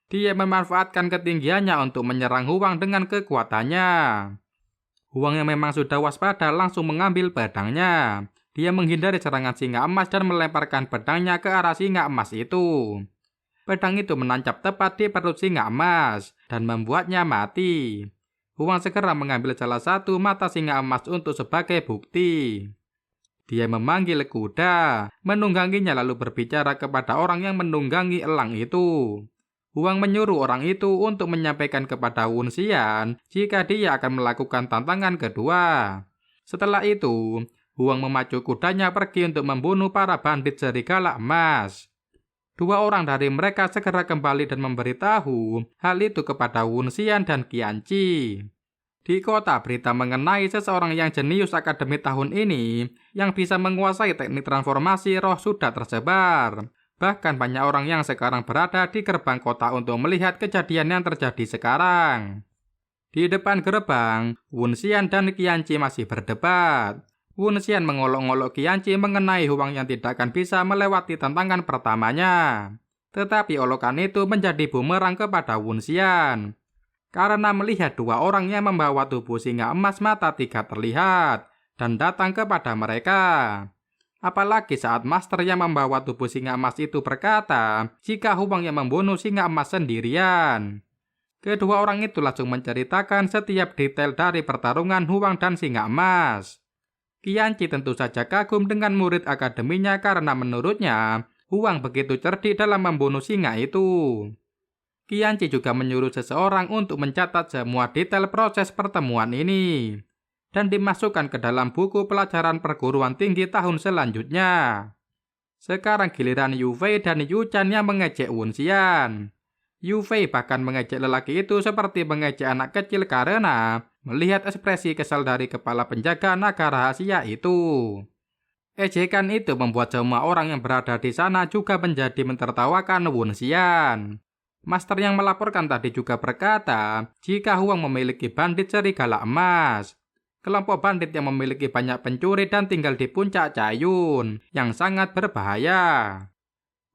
Speaker 2: Dia memanfaatkan ketinggiannya untuk menyerang Huang dengan kekuatannya. Huang yang memang sudah waspada langsung mengambil pedangnya. Dia menghindari serangan singa emas dan melemparkan pedangnya ke arah singa emas itu. Pedang itu menancap tepat di perut singa emas dan membuatnya mati. Huang segera mengambil salah satu mata singa emas untuk sebagai bukti. Dia memanggil kuda, menungganginya lalu berbicara kepada orang yang menunggangi elang itu. Huang menyuruh orang itu untuk menyampaikan kepada Wu Xian jika dia akan melakukan tantangan kedua. Setelah itu, Huang memacu kudanya pergi untuk membunuh para bandit serigala emas. 2 orang dari mereka segera kembali dan memberitahu hal itu kepada Wu Xian dan Qianqi. Di kota, berita mengenai seseorang yang jenius akademi tahun ini yang bisa menguasai teknik transformasi roh sudah tersebar. Bahkan banyak orang yang sekarang berada di gerbang kota untuk melihat kejadian yang terjadi sekarang. Di depan gerbang, Wu Xian dan Qianqi masih berdebat. Wu Xian mengolok-olok Qianqi mengenai Huang yang tidak akan bisa melewati tantangan pertamanya. Tetapi olokan itu menjadi bumerang kepada Wu Xian. Karena melihat 2 orang yang membawa tubuh singa emas mata 3 terlihat dan datang kepada mereka. Apalagi saat master yang membawa tubuh singa emas itu berkata jika Huang yang membunuh singa emas sendirian. Kedua orang itu langsung menceritakan setiap detail dari pertarungan Huang dan singa emas. Qianqi tentu saja kagum dengan murid akademinya karena menurutnya Huang begitu cerdik dalam membunuh singa itu. Qianqi juga menyuruh seseorang untuk mencatat semua detail proses pertemuan ini dan dimasukkan ke dalam buku pelajaran perguruan tinggi tahun selanjutnya. Sekarang giliran Yu Fei dan Yu Chan yang mengejek Wu Xian. Yu Fei bahkan mengejek lelaki itu seperti mengejek anak kecil karena melihat ekspresi kesal dari kepala penjaga naga rahasia itu. Ejekan itu membuat semua orang yang berada di sana juga menjadi mentertawakan Wu Xian. Master yang melaporkan tadi juga berkata, jika Huang memiliki bandit serigala emas. Kelompok bandit yang memiliki banyak pencuri dan tinggal di puncak Cayun, yang sangat berbahaya.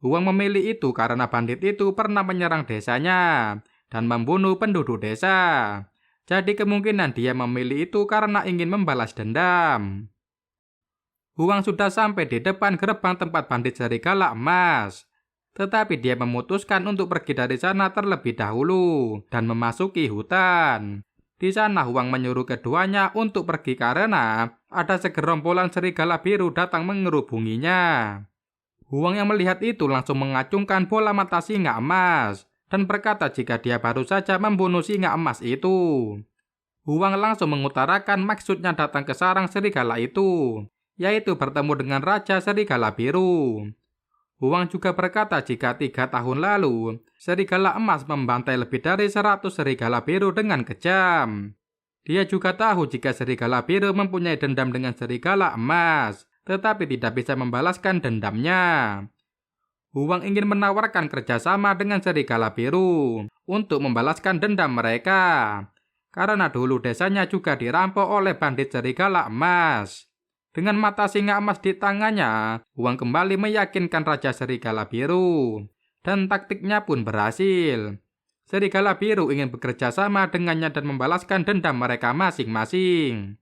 Speaker 2: Huang memilih itu karena bandit itu pernah menyerang desanya dan membunuh penduduk desa. Jadi kemungkinan dia memilih itu karena ingin membalas dendam. Huang sudah sampai di depan gerbang tempat bandit serigala emas. Tetapi dia memutuskan untuk pergi dari sana terlebih dahulu dan memasuki hutan. Di sana Huang menyuruh keduanya untuk pergi karena ada segerombolan serigala biru datang mengerubunginya. Huang yang melihat itu langsung mengacungkan bola mata singa emas dan berkata jika dia baru saja membunuh singa emas itu. Huang langsung mengutarakan maksudnya datang ke sarang serigala itu, yaitu bertemu dengan Raja Serigala Biru. Huang juga berkata jika 3 tahun lalu, serigala emas membantai lebih dari 100 serigala biru dengan kejam. Dia juga tahu jika serigala biru mempunyai dendam dengan serigala emas, tetapi tidak bisa membalaskan dendamnya. Huang ingin menawarkan kerjasama dengan serigala biru untuk membalaskan dendam mereka, karena dulu desanya juga dirampok oleh bandit serigala emas. Dengan mata singa emas di tangannya, Huang kembali meyakinkan Raja Serigala Biru. Dan taktiknya pun berhasil. Serigala Biru ingin bekerja sama dengannya dan membalaskan dendam mereka masing-masing.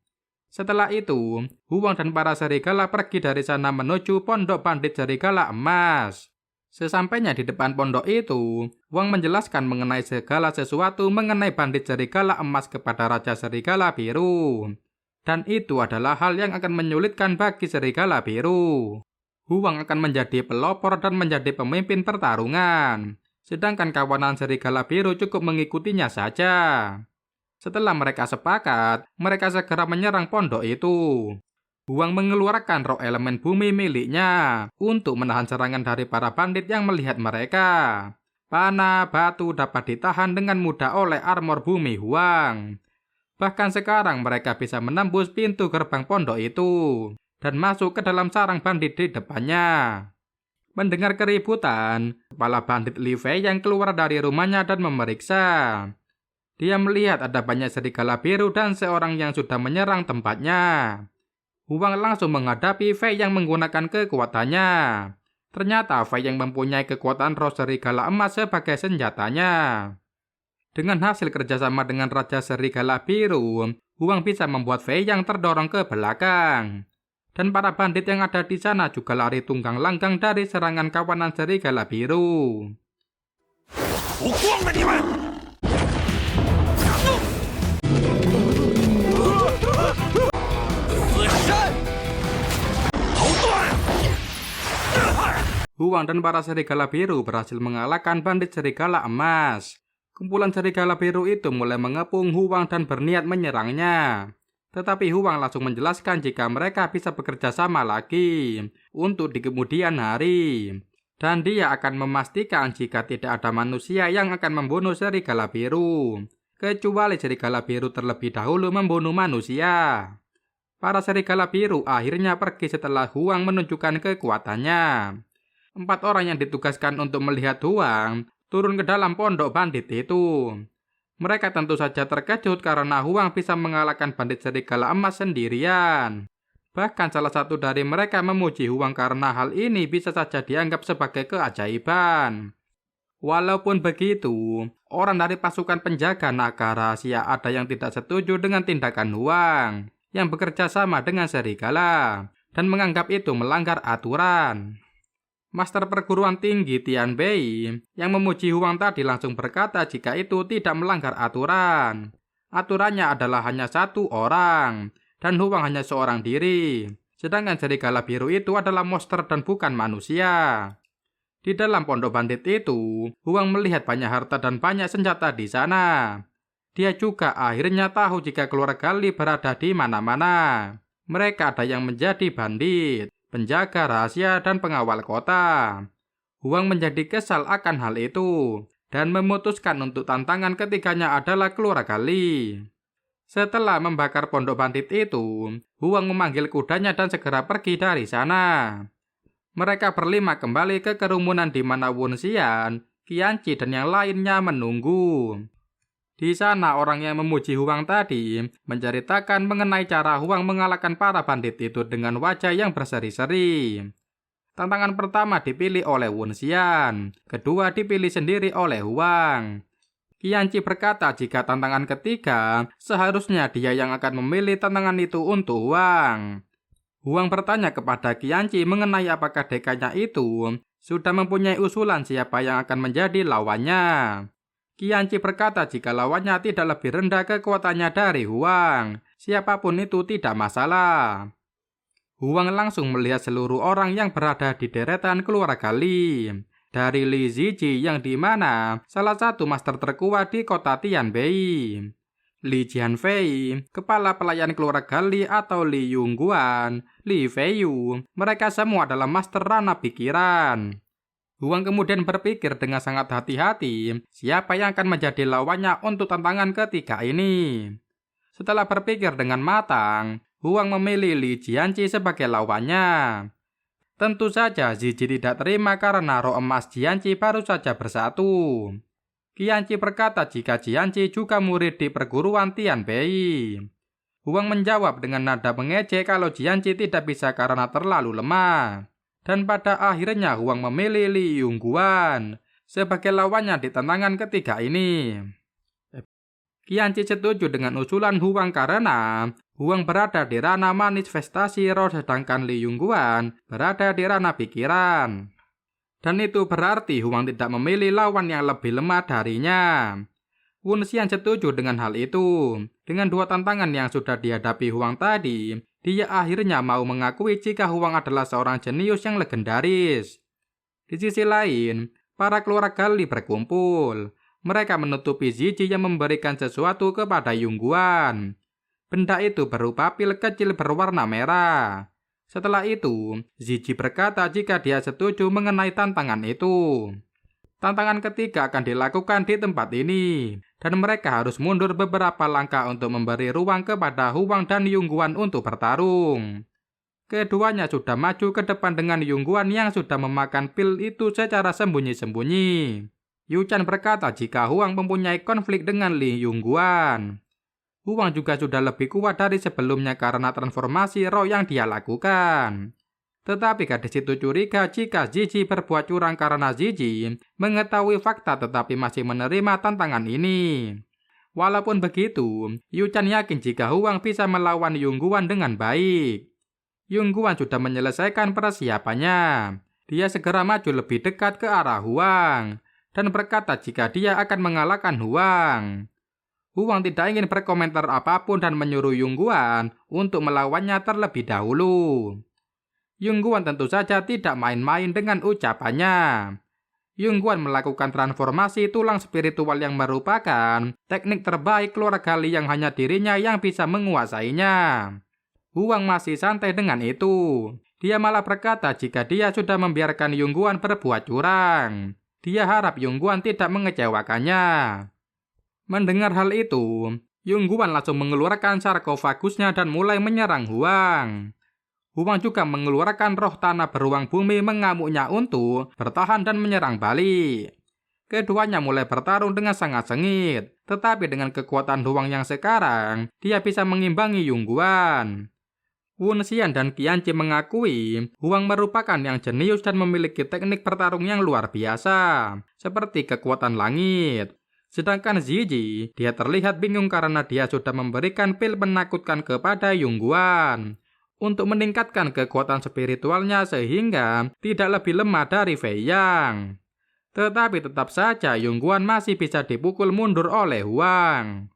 Speaker 2: Setelah itu, Huang dan para serigala pergi dari sana menuju pondok bandit serigala emas. Sesampainya di depan pondok itu, Huang menjelaskan mengenai segala sesuatu mengenai bandit serigala emas kepada Raja Serigala Biru. Dan itu adalah hal yang akan menyulitkan bagi Serigala Biru. Huang akan menjadi pelopor dan menjadi pemimpin pertarungan. Sedangkan kawanan Serigala Biru cukup mengikutinya saja. Setelah mereka sepakat, mereka segera menyerang pondok itu. Huang mengeluarkan roh elemen bumi miliknya untuk menahan serangan dari para bandit yang melihat mereka. Panah, batu dapat ditahan dengan mudah oleh armor bumi Huang. Bahkan sekarang mereka bisa menembus pintu gerbang pondok itu dan masuk ke dalam sarang bandit di depannya. Mendengar keributan, kepala bandit Li Fei yang keluar dari rumahnya dan memeriksa. Dia melihat ada banyak serigala biru dan seorang yang sudah menyerang tempatnya. Huang langsung menghadapi Fei yang menggunakan kekuatannya. Ternyata Fei yang mempunyai kekuatan roh serigala emas sebagai senjatanya. Dengan hasil kerjasama dengan Raja Serigala Biru, Huang bisa membuat Fei yang terdorong ke belakang. Dan para bandit yang ada di sana juga lari tunggang langgang dari serangan kawanan Serigala Biru. Huang dan para Serigala Biru berhasil mengalahkan bandit Serigala Emas. Kumpulan serigala biru itu mulai mengepung Huang dan berniat menyerangnya. Tetapi Huang langsung menjelaskan jika mereka bisa bekerja sama lagi untuk di kemudian hari. Dan dia akan memastikan jika tidak ada manusia yang akan membunuh serigala biru, kecuali serigala biru terlebih dahulu membunuh manusia. Para serigala biru akhirnya pergi setelah Huang menunjukkan kekuatannya. 4 orang yang ditugaskan untuk melihat Huang turun ke dalam pondok bandit itu. Mereka tentu saja terkejut karena Huang bisa mengalahkan bandit serigala emas sendirian. Bahkan salah satu dari mereka memuji Huang karena hal ini bisa saja dianggap sebagai keajaiban. Walaupun begitu, orang dari pasukan penjaga naga rahasia ada yang tidak setuju dengan tindakan Huang yang bekerja sama dengan serigala dan menganggap itu melanggar aturan. Master perguruan tinggi Tian Bei yang memuji Huang tadi langsung berkata jika itu tidak melanggar aturan. Aturannya adalah hanya 1 orang, dan Huang hanya seorang diri. Sedangkan serigala biru itu adalah monster dan bukan manusia. Di dalam pondok bandit itu, Huang melihat banyak harta dan banyak senjata di sana. Dia juga akhirnya tahu jika keluarga Li berada di mana-mana. Mereka ada yang menjadi bandit, penjaga rahasia, dan pengawal kota. Huang menjadi kesal akan hal itu dan memutuskan untuk tantangan ketiganya adalah keluarga Li. Setelah membakar pondok bandit itu, Huang memanggil kudanya dan segera pergi dari sana. Mereka berlima kembali ke kerumunan di mana Wu Xian, Qianqi dan yang lainnya menunggu. Di sana orang yang memuji Huang tadi menceritakan mengenai cara Huang mengalahkan para bandit itu dengan wajah yang berseri-seri. Tantangan pertama dipilih oleh Wu Xian, kedua dipilih sendiri oleh Huang. Qianqi berkata jika tantangan ketiga, seharusnya dia yang akan memilih tantangan itu untuk Huang. Huang bertanya kepada Qianqi mengenai apakah dekanya itu sudah mempunyai usulan siapa yang akan menjadi lawannya. Qianqi berkata jika lawannya tidak lebih rendah kekuatannya dari Huang, siapapun itu tidak masalah. Huang langsung melihat seluruh orang yang berada di deretan keluarga Li. Dari Li Ziji yang dimana salah satu master terkuat di kota Tianbei. Li Jianfei, kepala pelayan keluarga Li atau Li Yongguan, Li Feiyu, mereka semua adalah master ranah pikiran. Huang kemudian berpikir dengan sangat hati-hati siapa yang akan menjadi lawannya untuk tantangan ketiga ini. Setelah berpikir dengan matang, Huang memilih Li Jianqi sebagai lawannya. Tentu saja Ziji tidak terima karena roh emas Jianqi baru saja bersatu. Qianqi berkata jika Jianqi juga murid di perguruan Tianbei. Huang menjawab dengan nada mengejek kalau Jianqi tidak bisa karena terlalu lemah. Dan pada akhirnya Huang memilih Li Yongguan sebagai lawannya di tantangan ketiga ini. Qianqi setuju dengan usulan Huang karena Huang berada di ranah manifestasi roh sedangkan Li Yongguan berada di ranah pikiran. Dan itu berarti Huang tidak memilih lawan yang lebih lemah darinya. Wu Xian setuju dengan hal itu. Dengan dua tantangan yang sudah dihadapi Huang tadi, dia akhirnya mau mengakui jika Huang adalah seorang jenius yang legendaris. Di sisi lain, para keluarga Li berkumpul. Mereka menutupi Ziji yang memberikan sesuatu kepada Yongguan. Benda itu berupa pil kecil berwarna merah. Setelah itu, Ziji berkata jika dia setuju mengenai tantangan itu. Tantangan ketiga akan dilakukan di tempat ini, dan mereka harus mundur beberapa langkah untuk memberi ruang kepada Huang dan Yongguan untuk bertarung. Keduanya sudah maju ke depan dengan Yongguan yang sudah memakan pil itu secara sembunyi-sembunyi. Yu Chan berkata jika Huang mempunyai konflik dengan Li Yongguan. Huang juga sudah lebih kuat dari sebelumnya karena transformasi roh yang dia lakukan. Tetapi gadis itu curiga jika Ziji berbuat curang karena Ziji mengetahui fakta tetapi masih menerima tantangan ini. Walaupun begitu, Yu Chan yakin jika Huang bisa melawan Yongguan dengan baik. Yongguan sudah menyelesaikan persiapannya. Dia segera maju lebih dekat ke arah Huang dan berkata jika dia akan mengalahkan Huang. Huang tidak ingin berkomentar apapun dan menyuruh Yongguan untuk melawannya terlebih dahulu. Yongguan tentu saja tidak main-main dengan ucapannya. Yongguan melakukan transformasi tulang spiritual yang merupakan teknik terbaik keluarga Li yang hanya dirinya yang bisa menguasainya. Huang masih santai dengan itu. Dia malah berkata jika dia sudah membiarkan Yongguan berbuat curang. Dia harap Yongguan tidak mengecewakannya. Mendengar hal itu, Yongguan langsung mengeluarkan sarkofagusnya dan mulai menyerang Huang. Huang juga mengeluarkan roh tanah beruang bumi mengamuknya untuk bertahan dan menyerang balik. Keduanya mulai bertarung dengan sangat sengit, tetapi dengan kekuatan Huang yang sekarang, dia bisa mengimbangi Yongguan. Wu Xian dan Qianqi mengakui Huang merupakan yang jenius dan memiliki teknik bertarung yang luar biasa, seperti kekuatan langit. Sedangkan Ziji, dia terlihat bingung karena dia sudah memberikan pil menakutkan kepada Yongguan untuk meningkatkan kekuatan spiritualnya sehingga tidak lebih lemah dari Fei Yang. Tetapi tetap saja Yongguan masih bisa dipukul mundur oleh Huang.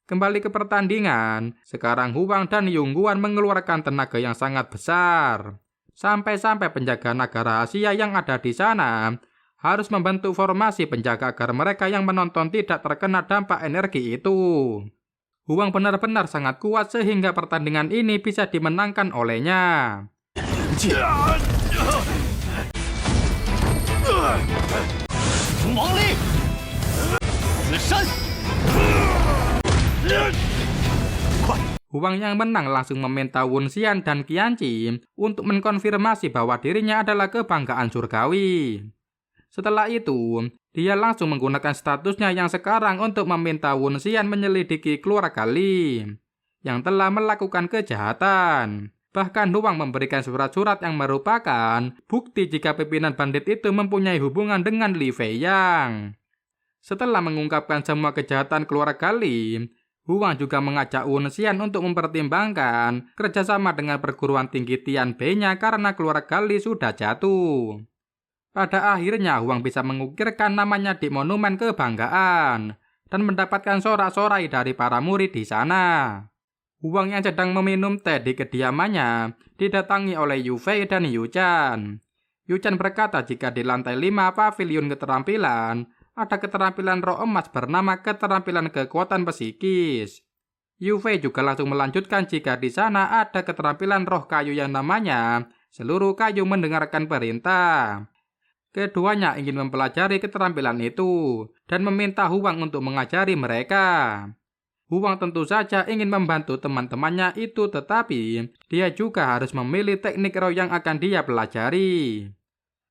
Speaker 2: Kembali ke pertandingan, sekarang Huang dan Yongguan mengeluarkan tenaga yang sangat besar. Sampai-sampai penjaga naga rahasia yang ada di sana harus membentuk formasi penjaga agar mereka yang menonton tidak terkena dampak energi itu. Huang benar-benar sangat kuat sehingga pertandingan ini bisa dimenangkan olehnya. Huang yang menang langsung meminta Wu Xian dan Qianqi untuk mengkonfirmasi bahwa dirinya adalah kebanggaan surgawi. Setelah itu, dia langsung menggunakan statusnya yang sekarang untuk meminta Wu Xian menyelidiki keluarga Li yang telah melakukan kejahatan. Bahkan Huang memberikan surat-surat yang merupakan bukti jika pimpinan bandit itu mempunyai hubungan dengan Li Feiyang. Setelah mengungkapkan semua kejahatan keluarga Li, Huang juga mengajak Wu Xian untuk mempertimbangkan kerjasama dengan perguruan tinggi Tianbei-nya karena keluarga Li sudah jatuh. Pada akhirnya Huang bisa mengukirkan namanya di monumen kebanggaan dan mendapatkan sorak-sorai dari para murid di sana. Huang yang sedang meminum teh di kediamannya didatangi oleh Yu Fei dan Yu Chan. Yu Chan berkata jika di lantai 5 pavilion keterampilan ada keterampilan roh emas bernama keterampilan kekuatan psikis. Yu Fei juga langsung melanjutkan jika di sana ada keterampilan roh kayu yang namanya seluruh kayu mendengarkan perintah. Keduanya ingin mempelajari keterampilan itu dan meminta Huang untuk mengajari mereka. Huang tentu saja ingin membantu teman-temannya itu, tetapi dia juga harus memilih teknik roh yang akan dia pelajari.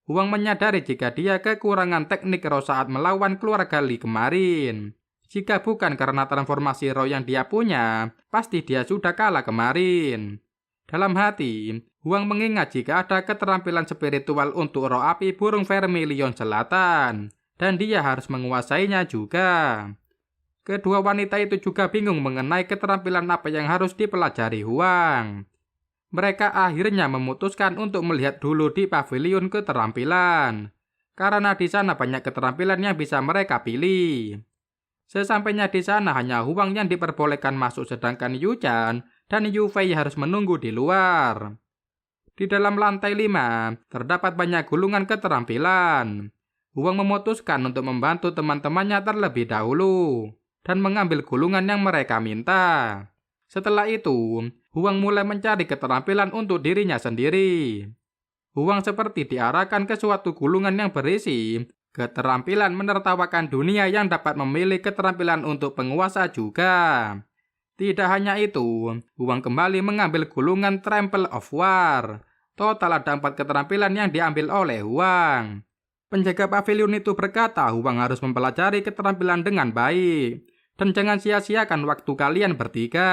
Speaker 2: Huang menyadari jika dia kekurangan teknik roh saat melawan keluarga Li kemarin. Jika bukan karena transformasi roh yang dia punya, pasti dia sudah kalah kemarin. Dalam hati, Huang mengingat jika ada keterampilan spiritual untuk roh api burung vermilion selatan, dan dia harus menguasainya juga. Kedua wanita itu juga bingung mengenai keterampilan apa yang harus dipelajari Huang. Mereka akhirnya memutuskan untuk melihat dulu di pavilion keterampilan, karena di sana banyak keterampilan yang bisa mereka pilih. Sesampainya di sana hanya Huang yang diperbolehkan masuk, sedangkan Yu Chan dan Yu Fei harus menunggu di luar. Di dalam lantai 5 terdapat banyak gulungan keterampilan. Huang memutuskan untuk membantu teman-temannya terlebih dahulu dan mengambil gulungan yang mereka minta. Setelah itu, Huang mulai mencari keterampilan untuk dirinya sendiri. Huang seperti diarahkan ke suatu gulungan yang berisi keterampilan menertawakan dunia yang dapat memilih keterampilan untuk penguasa juga. Tidak hanya itu, Huang kembali mengambil gulungan Trample of War. Total ada 4 keterampilan yang diambil oleh Huang. Penjaga pavilion itu berkata Huang harus mempelajari keterampilan dengan baik dan jangan sia-siakan waktu kalian bertiga.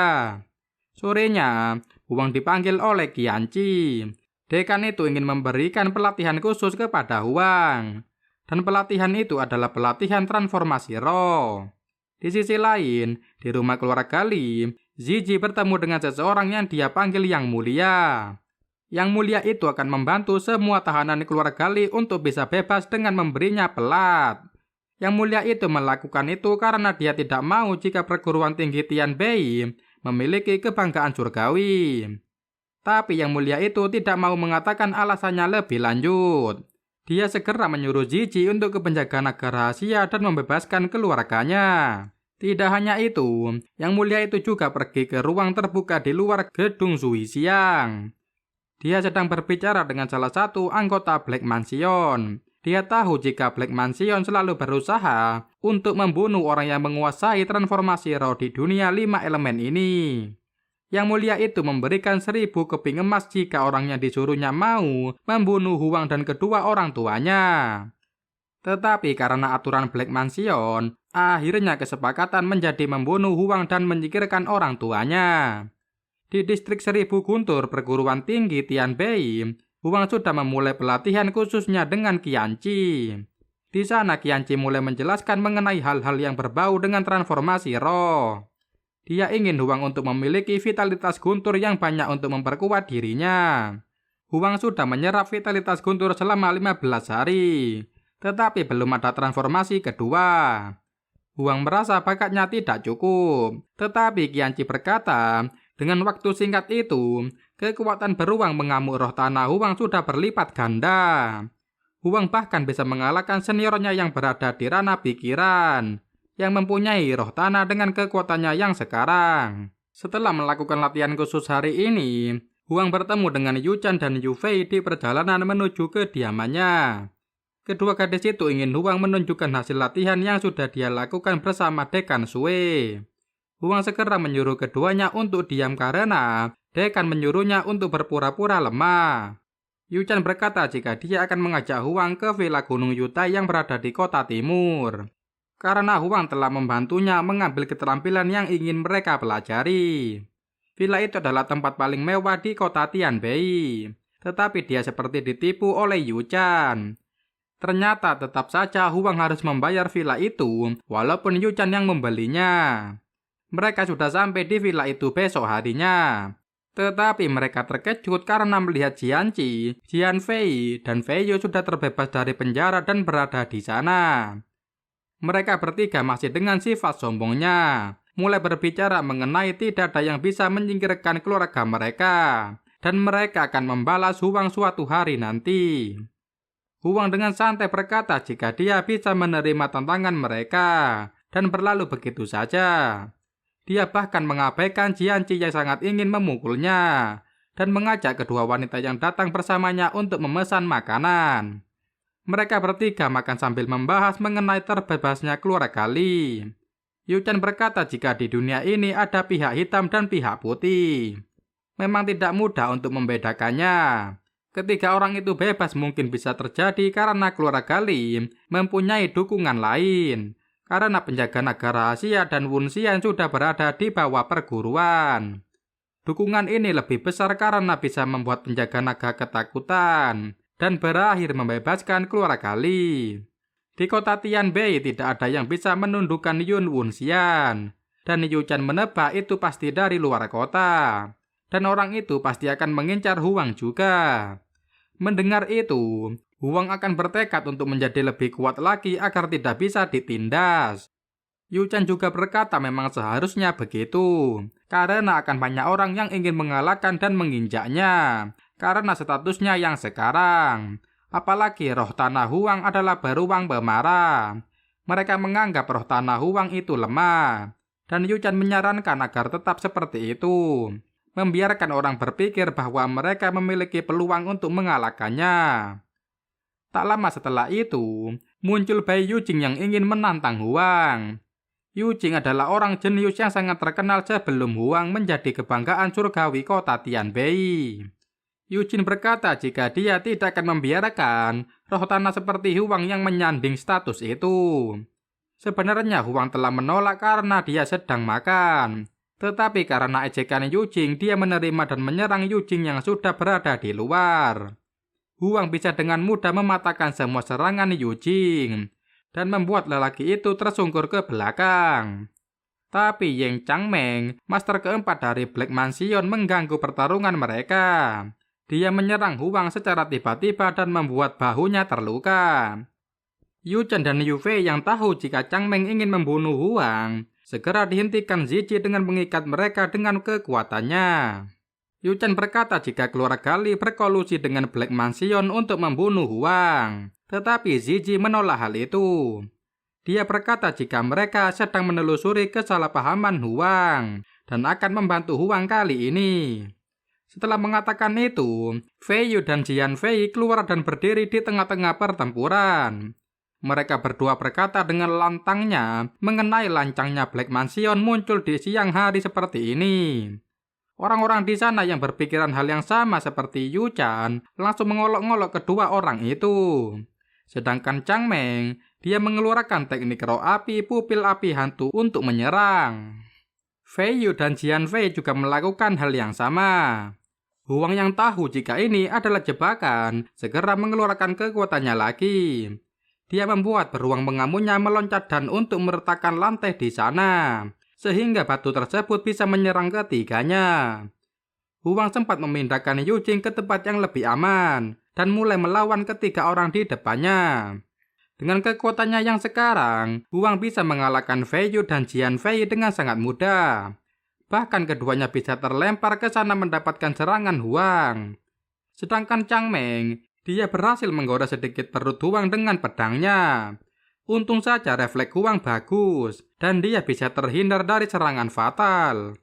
Speaker 2: Sorenya, Huang dipanggil oleh Qianqi. Dekan itu ingin memberikan pelatihan khusus kepada Huang. Dan pelatihan itu adalah pelatihan transformasi roh. Di sisi lain, di rumah keluarga Li, Ziji bertemu dengan seseorang yang dia panggil Yang Mulia. Yang Mulia itu akan membantu semua tahanan keluarga Li untuk bisa bebas dengan memberinya pelat. Yang Mulia itu melakukan itu karena dia tidak mau jika perguruan tinggi Tianbei memiliki kebanggaan surgawi. Tapi Yang Mulia itu tidak mau mengatakan alasannya lebih lanjut. Dia segera menyuruh Ziji untuk ke penjaga naga rahasia dan membebaskan keluarganya. Tidak hanya itu, Yang Mulia itu juga pergi ke ruang terbuka di luar gedung Zui Xiang. Dia sedang berbicara dengan salah satu anggota Black Mansion. Dia tahu jika Black Mansion selalu berusaha untuk membunuh orang yang menguasai transformasi roh di dunia 5 elemen ini. Yang Mulia itu memberikan 1000 keping emas jika orang yang disuruhnya mau membunuh Huang dan kedua orang tuanya. Tetapi karena aturan Black Mansion, akhirnya kesepakatan menjadi membunuh Huang dan menyingkirkan orang tuanya. Di distrik 1000 guntur perguruan tinggi Tianbei, Huang sudah memulai pelatihan khususnya dengan Qianqi. Di sana Qianqi mulai menjelaskan mengenai hal-hal yang berbau dengan transformasi roh. Dia ingin Huang untuk memiliki vitalitas guntur yang banyak untuk memperkuat dirinya. Huang sudah menyerap vitalitas guntur selama 15 hari, tetapi belum ada transformasi kedua. Huang merasa bakatnya tidak cukup, tetapi Qianqi berkata, dengan waktu singkat itu, kekuatan beruang mengamuk roh tanah Huang sudah berlipat ganda. Huang bahkan bisa mengalahkan seniornya yang berada di ranah pikiran, yang mempunyai roh tanah dengan kekuatannya yang sekarang. Setelah melakukan latihan khusus hari ini, Huang bertemu dengan Yu Chan dan Yu Fei di perjalanan menuju kediamannya. Kedua gadis itu ingin Huang menunjukkan hasil latihan yang sudah dia lakukan bersama Dekan Sui. Huang segera menyuruh keduanya untuk diam karena Dekan menyuruhnya untuk berpura-pura lemah. Yuchan berkata jika dia akan mengajak Huang ke villa Gunung Yutai yang berada di kota timur. Karena Huang telah membantunya mengambil keterampilan yang ingin mereka pelajari. Villa itu adalah tempat paling mewah di kota Tianbei. Tetapi dia seperti ditipu oleh Yuchan. Ternyata tetap saja Huang harus membayar villa itu walaupun Yuchan yang membelinya. Mereka sudah sampai di villa itu besok harinya. Tetapi mereka terkejut karena melihat Jianqi, Jianfei, dan Feiyu sudah terbebas dari penjara dan berada di sana. Mereka bertiga masih dengan sifat sombongnya, mulai berbicara mengenai tidak ada yang bisa menyingkirkan keluarga mereka, dan mereka akan membalas Huang suatu hari nanti. Huang dengan santai berkata jika dia bisa menerima tantangan mereka, dan berlalu begitu saja. Dia bahkan mengabaikan Jianqi yang sangat ingin memukulnya, dan mengajak kedua wanita yang datang bersamanya untuk memesan makanan. Mereka bertiga makan sambil membahas mengenai terbebasnya keluarga Li. Yuchan berkata jika di dunia ini ada pihak hitam dan pihak putih. Memang tidak mudah untuk membedakannya. Ketika orang itu bebas mungkin bisa terjadi karena keluarga Li mempunyai dukungan lain. Karena penjaga naga rahasia dan Wuxian sudah berada di bawah perguruan. Dukungan ini lebih besar karena bisa membuat penjaga naga ketakutan dan berakhir membebaskan keluarga Li. Di kota Tianbei tidak ada yang bisa menundukkan Yun Wuxian, dan Yuchan menebak itu pasti dari luar kota, dan orang itu pasti akan mengincar Huang juga. Mendengar itu, Huang akan bertekad untuk menjadi lebih kuat lagi agar tidak bisa ditindas. Yuchan juga berkata memang seharusnya begitu, karena akan banyak orang yang ingin mengalahkan dan menginjaknya, karena statusnya yang sekarang. Apalagi roh tanah Huang adalah beruang pemarah. Mereka menganggap roh tanah Huang itu lemah, dan Yuchan menyarankan agar tetap seperti itu. Membiarkan orang berpikir bahwa mereka memiliki peluang untuk mengalahkannya. Tak lama setelah itu, muncul Bai Yujing yang ingin menantang Huang. Yujing adalah orang jenius yang sangat terkenal sebelum Huang menjadi kebanggaan surgawi kota Tianbei. Yujing berkata jika dia tidak akan membiarkan roh tanah seperti Huang yang menyanding status itu. Sebenarnya Huang telah menolak karena dia sedang makan. Tetapi karena ejekan Yujing, dia menerima dan menyerang Yujing yang sudah berada di luar. Huang bisa dengan mudah mematahkan semua serangan Yujing dan membuat lelaki itu tersungkur ke belakang. Tapi Yang Changmeng, master keempat dari Black Mansion, mengganggu pertarungan mereka. Dia menyerang Huang secara tiba-tiba dan membuat bahunya terluka. Yuchan dan Yu Fei yang tahu jika Changmeng ingin membunuh Huang, segera dihentikan Zizi dengan mengikat mereka dengan kekuatannya. Yuchan berkata jika keluarga Li berkolusi dengan Black Mansion untuk membunuh Huang, tetapi Zizi menolak hal itu. Dia berkata jika mereka sedang menelusuri kesalahpahaman Huang dan akan membantu Huang kali ini. Setelah mengatakan itu, Feiyu dan Jianfei keluar dan berdiri di tengah-tengah pertempuran. Mereka berdua berkata dengan lantangnya mengenai lancangnya Black Mansion muncul di siang hari seperti ini. Orang-orang di sana yang berpikiran hal yang sama seperti Yuchan langsung mengolok-ngolok kedua orang itu. Sedangkan Changmeng, dia mengeluarkan teknik roh api pupil api hantu untuk menyerang. Feiyu dan Jianfei juga melakukan hal yang sama. Huang yang tahu jika ini adalah jebakan, segera mengeluarkan kekuatannya lagi. Dia membuat beruang mengamunya meloncat dan untuk meretakan lantai di sana, sehingga batu tersebut bisa menyerang ketiganya. Huang sempat memindahkan Yujing ke tempat yang lebih aman, dan mulai melawan ketiga orang di depannya. Dengan kekuatannya yang sekarang, Huang bisa mengalahkan Feiyu dan Jianfei dengan sangat mudah. Bahkan keduanya bisa terlempar ke sana mendapatkan serangan Huang. Sedangkan Changmeng, dia berhasil menggores sedikit perut Huang dengan pedangnya. Untung saja refleks Huang bagus, dan dia bisa terhindar dari serangan fatal.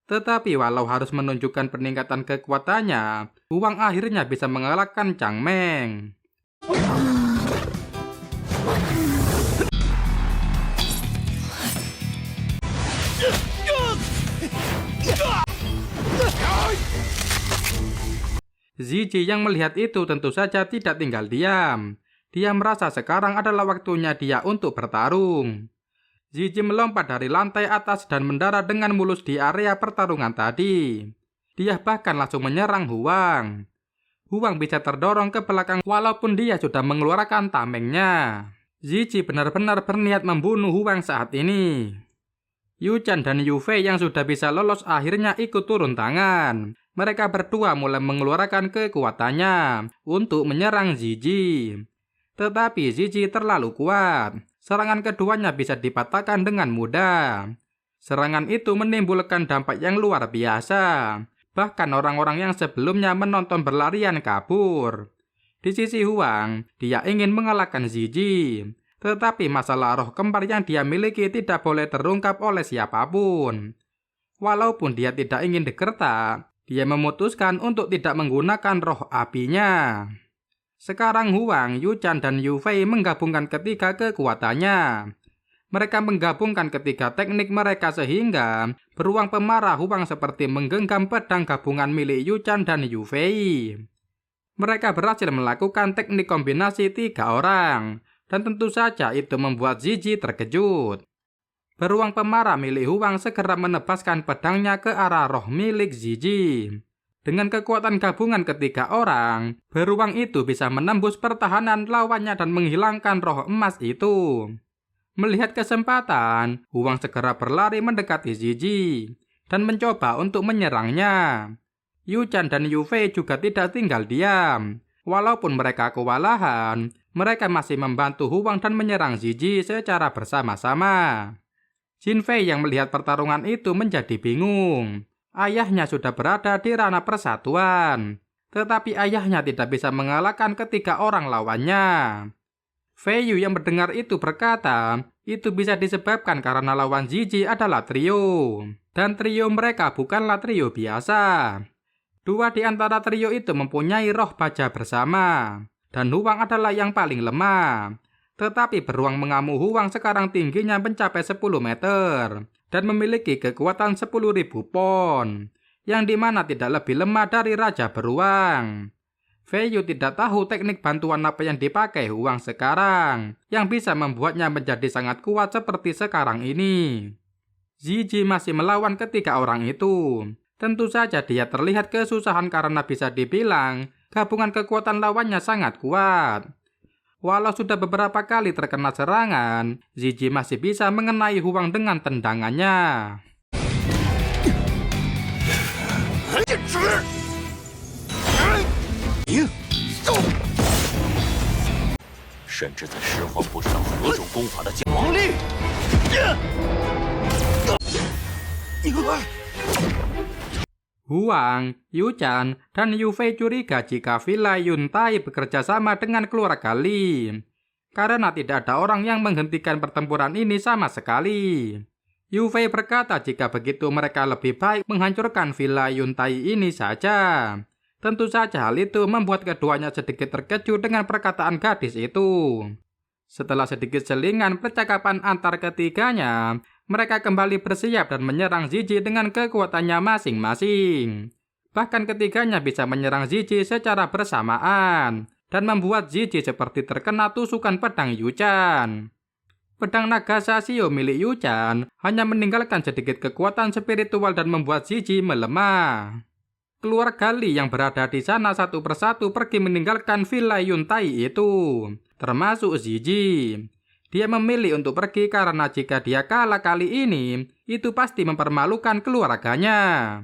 Speaker 2: Tetapi walau harus menunjukkan peningkatan kekuatannya, Huang akhirnya bisa mengalahkan Changmeng. Zizi yang melihat itu tentu saja tidak tinggal diam. Dia merasa sekarang adalah waktunya dia untuk bertarung. Zizi melompat dari lantai atas dan mendarat dengan mulus di area pertarungan tadi. Dia bahkan langsung menyerang Huang. Huang bisa terdorong ke belakang walaupun dia sudah mengeluarkan tamengnya. Zizi benar-benar berniat membunuh Huang saat ini. Yu Chan dan Yu Fei yang sudah bisa lolos akhirnya ikut turun tangan. Mereka berdua mulai mengeluarkan kekuatannya untuk menyerang Zizi. Tetapi Zizi terlalu kuat. Serangan keduanya bisa dipatahkan dengan mudah. Serangan itu menimbulkan dampak yang luar biasa. Bahkan orang-orang yang sebelumnya menonton berlarian kabur. Di sisi Huang, dia ingin mengalahkan Zizi. Tetapi masalah roh kembar yang dia miliki tidak boleh terungkap oleh siapapun. Walaupun dia tidak ingin digertak, dia memutuskan untuk tidak menggunakan roh apinya. Sekarang Huang, Yu Chan, dan Yu Fei menggabungkan ketiga kekuatannya. Mereka menggabungkan ketiga teknik mereka sehingga beruang pemarah Huang seperti menggenggam pedang gabungan milik Yu Chan dan Yu Fei. Mereka berhasil melakukan teknik kombinasi 3 orang, dan tentu saja itu membuat Zizi terkejut. Beruang pemarah milik Huang segera menebaskan pedangnya ke arah roh milik Zizi. Dengan kekuatan gabungan ketiga orang, beruang itu bisa menembus pertahanan lawannya dan menghilangkan roh emas itu. Melihat kesempatan, Huang segera berlari mendekati Zizi dan mencoba untuk menyerangnya. Yu Chan dan Yu Fei juga tidak tinggal diam. Walaupun mereka kewalahan, mereka masih membantu Huang dan menyerang Zizi secara bersama-sama. Jin Fei yang melihat pertarungan itu menjadi bingung. Ayahnya sudah berada di ranah persatuan, tetapi ayahnya tidak bisa mengalahkan ketiga orang lawannya. Fei Yu yang mendengar itu berkata, itu bisa disebabkan karena lawan Zizi adalah trio, dan trio mereka bukanlah trio biasa. 2 di antara trio itu mempunyai roh baja bersama, dan Huang adalah yang paling lemah. Tetapi beruang mengamu Huang sekarang tingginya mencapai 10 meter. Dan memiliki kekuatan 10.000 pon, yang dimana tidak lebih lemah dari Raja Beruang. Fei Yu tidak tahu teknik bantuan apa yang dipakai Huang sekarang, yang bisa membuatnya menjadi sangat kuat seperti sekarang ini. Zizi masih melawan ketiga orang itu. Tentu saja dia terlihat kesusahan karena bisa dibilang gabungan kekuatan lawannya sangat kuat. Walau sudah beberapa kali terkena serangan, Zizi masih bisa mengenai Huang dengan tendangannya.
Speaker 1: 甚至在十皇不知道何种功法的王力。
Speaker 2: Huang, Yu Chan, dan Yu Fei curiga jika Villa Yuntai bekerja sama dengan keluarga Li, karena tidak ada orang yang menghentikan pertempuran ini sama sekali. Yu Fei berkata jika begitu mereka lebih baik menghancurkan Villa Yuntai ini saja. Tentu saja hal itu membuat keduanya sedikit terkejut dengan perkataan gadis itu. Setelah sedikit selingan percakapan antar ketiganya, mereka kembali bersiap dan menyerang Zizi dengan kekuatannya masing-masing. Bahkan ketiganya bisa menyerang Zizi secara bersamaan dan membuat Zizi seperti terkena tusukan pedang Yu Chan. Pedang naga Sasio milik Yu Chan hanya meninggalkan sedikit kekuatan spiritual dan membuat Zizi melemah. Keluarga Li yang berada di sana satu persatu pergi meninggalkan Villa Yuntai itu, termasuk Zizi. Dia memilih untuk pergi karena jika dia kalah kali ini, itu pasti mempermalukan keluarganya.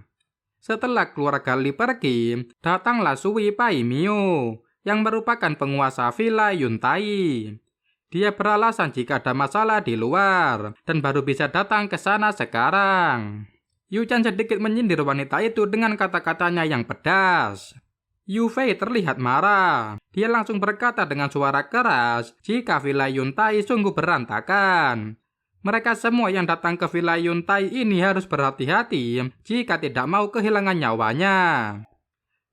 Speaker 2: Setelah keluarga Li pergi, datanglah Sui Pai Mio, yang merupakan penguasa Villa Yuntai. Dia beralasan jika ada masalah di luar, dan baru bisa datang ke sana sekarang. Yu Chan sedikit menyindir wanita itu dengan kata-katanya yang pedas. Yu Fei terlihat marah. Dia langsung berkata dengan suara keras jika Villa Yuntai sungguh berantakan. Mereka semua yang datang ke Villa Yuntai ini harus berhati-hati jika tidak mau kehilangan nyawanya.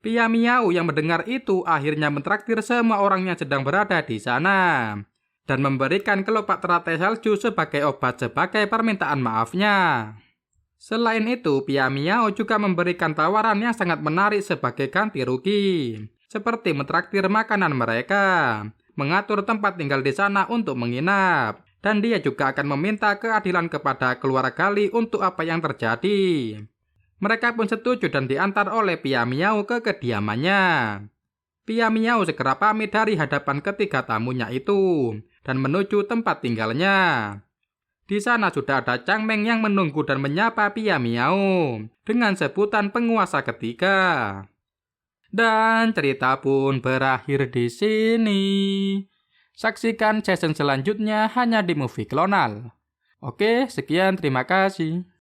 Speaker 2: Pia Miao yang mendengar itu akhirnya mentraktir semua orang yang sedang berada di sana dan memberikan kelopak teratai salju sebagai obat sebagai permintaan maafnya. Selain itu, Pia Miao juga memberikan tawaran yang sangat menarik sebagai ganti rugi, seperti mentraktir makanan mereka, mengatur tempat tinggal di sana untuk menginap, dan dia juga akan meminta keadilan kepada keluarga Li untuk apa yang terjadi. Mereka pun setuju dan diantar oleh Pia Miao ke kediamannya. Pia Miao segera pamit dari hadapan ketiga tamunya itu dan menuju tempat tinggalnya. Di sana sudah ada Chang Meng yang menunggu dan menyapa Pia Miao dengan sebutan penguasa ketiga. Dan cerita pun berakhir di sini. Saksikan season selanjutnya hanya di Movie Klonal. Oke, sekian, terima kasih.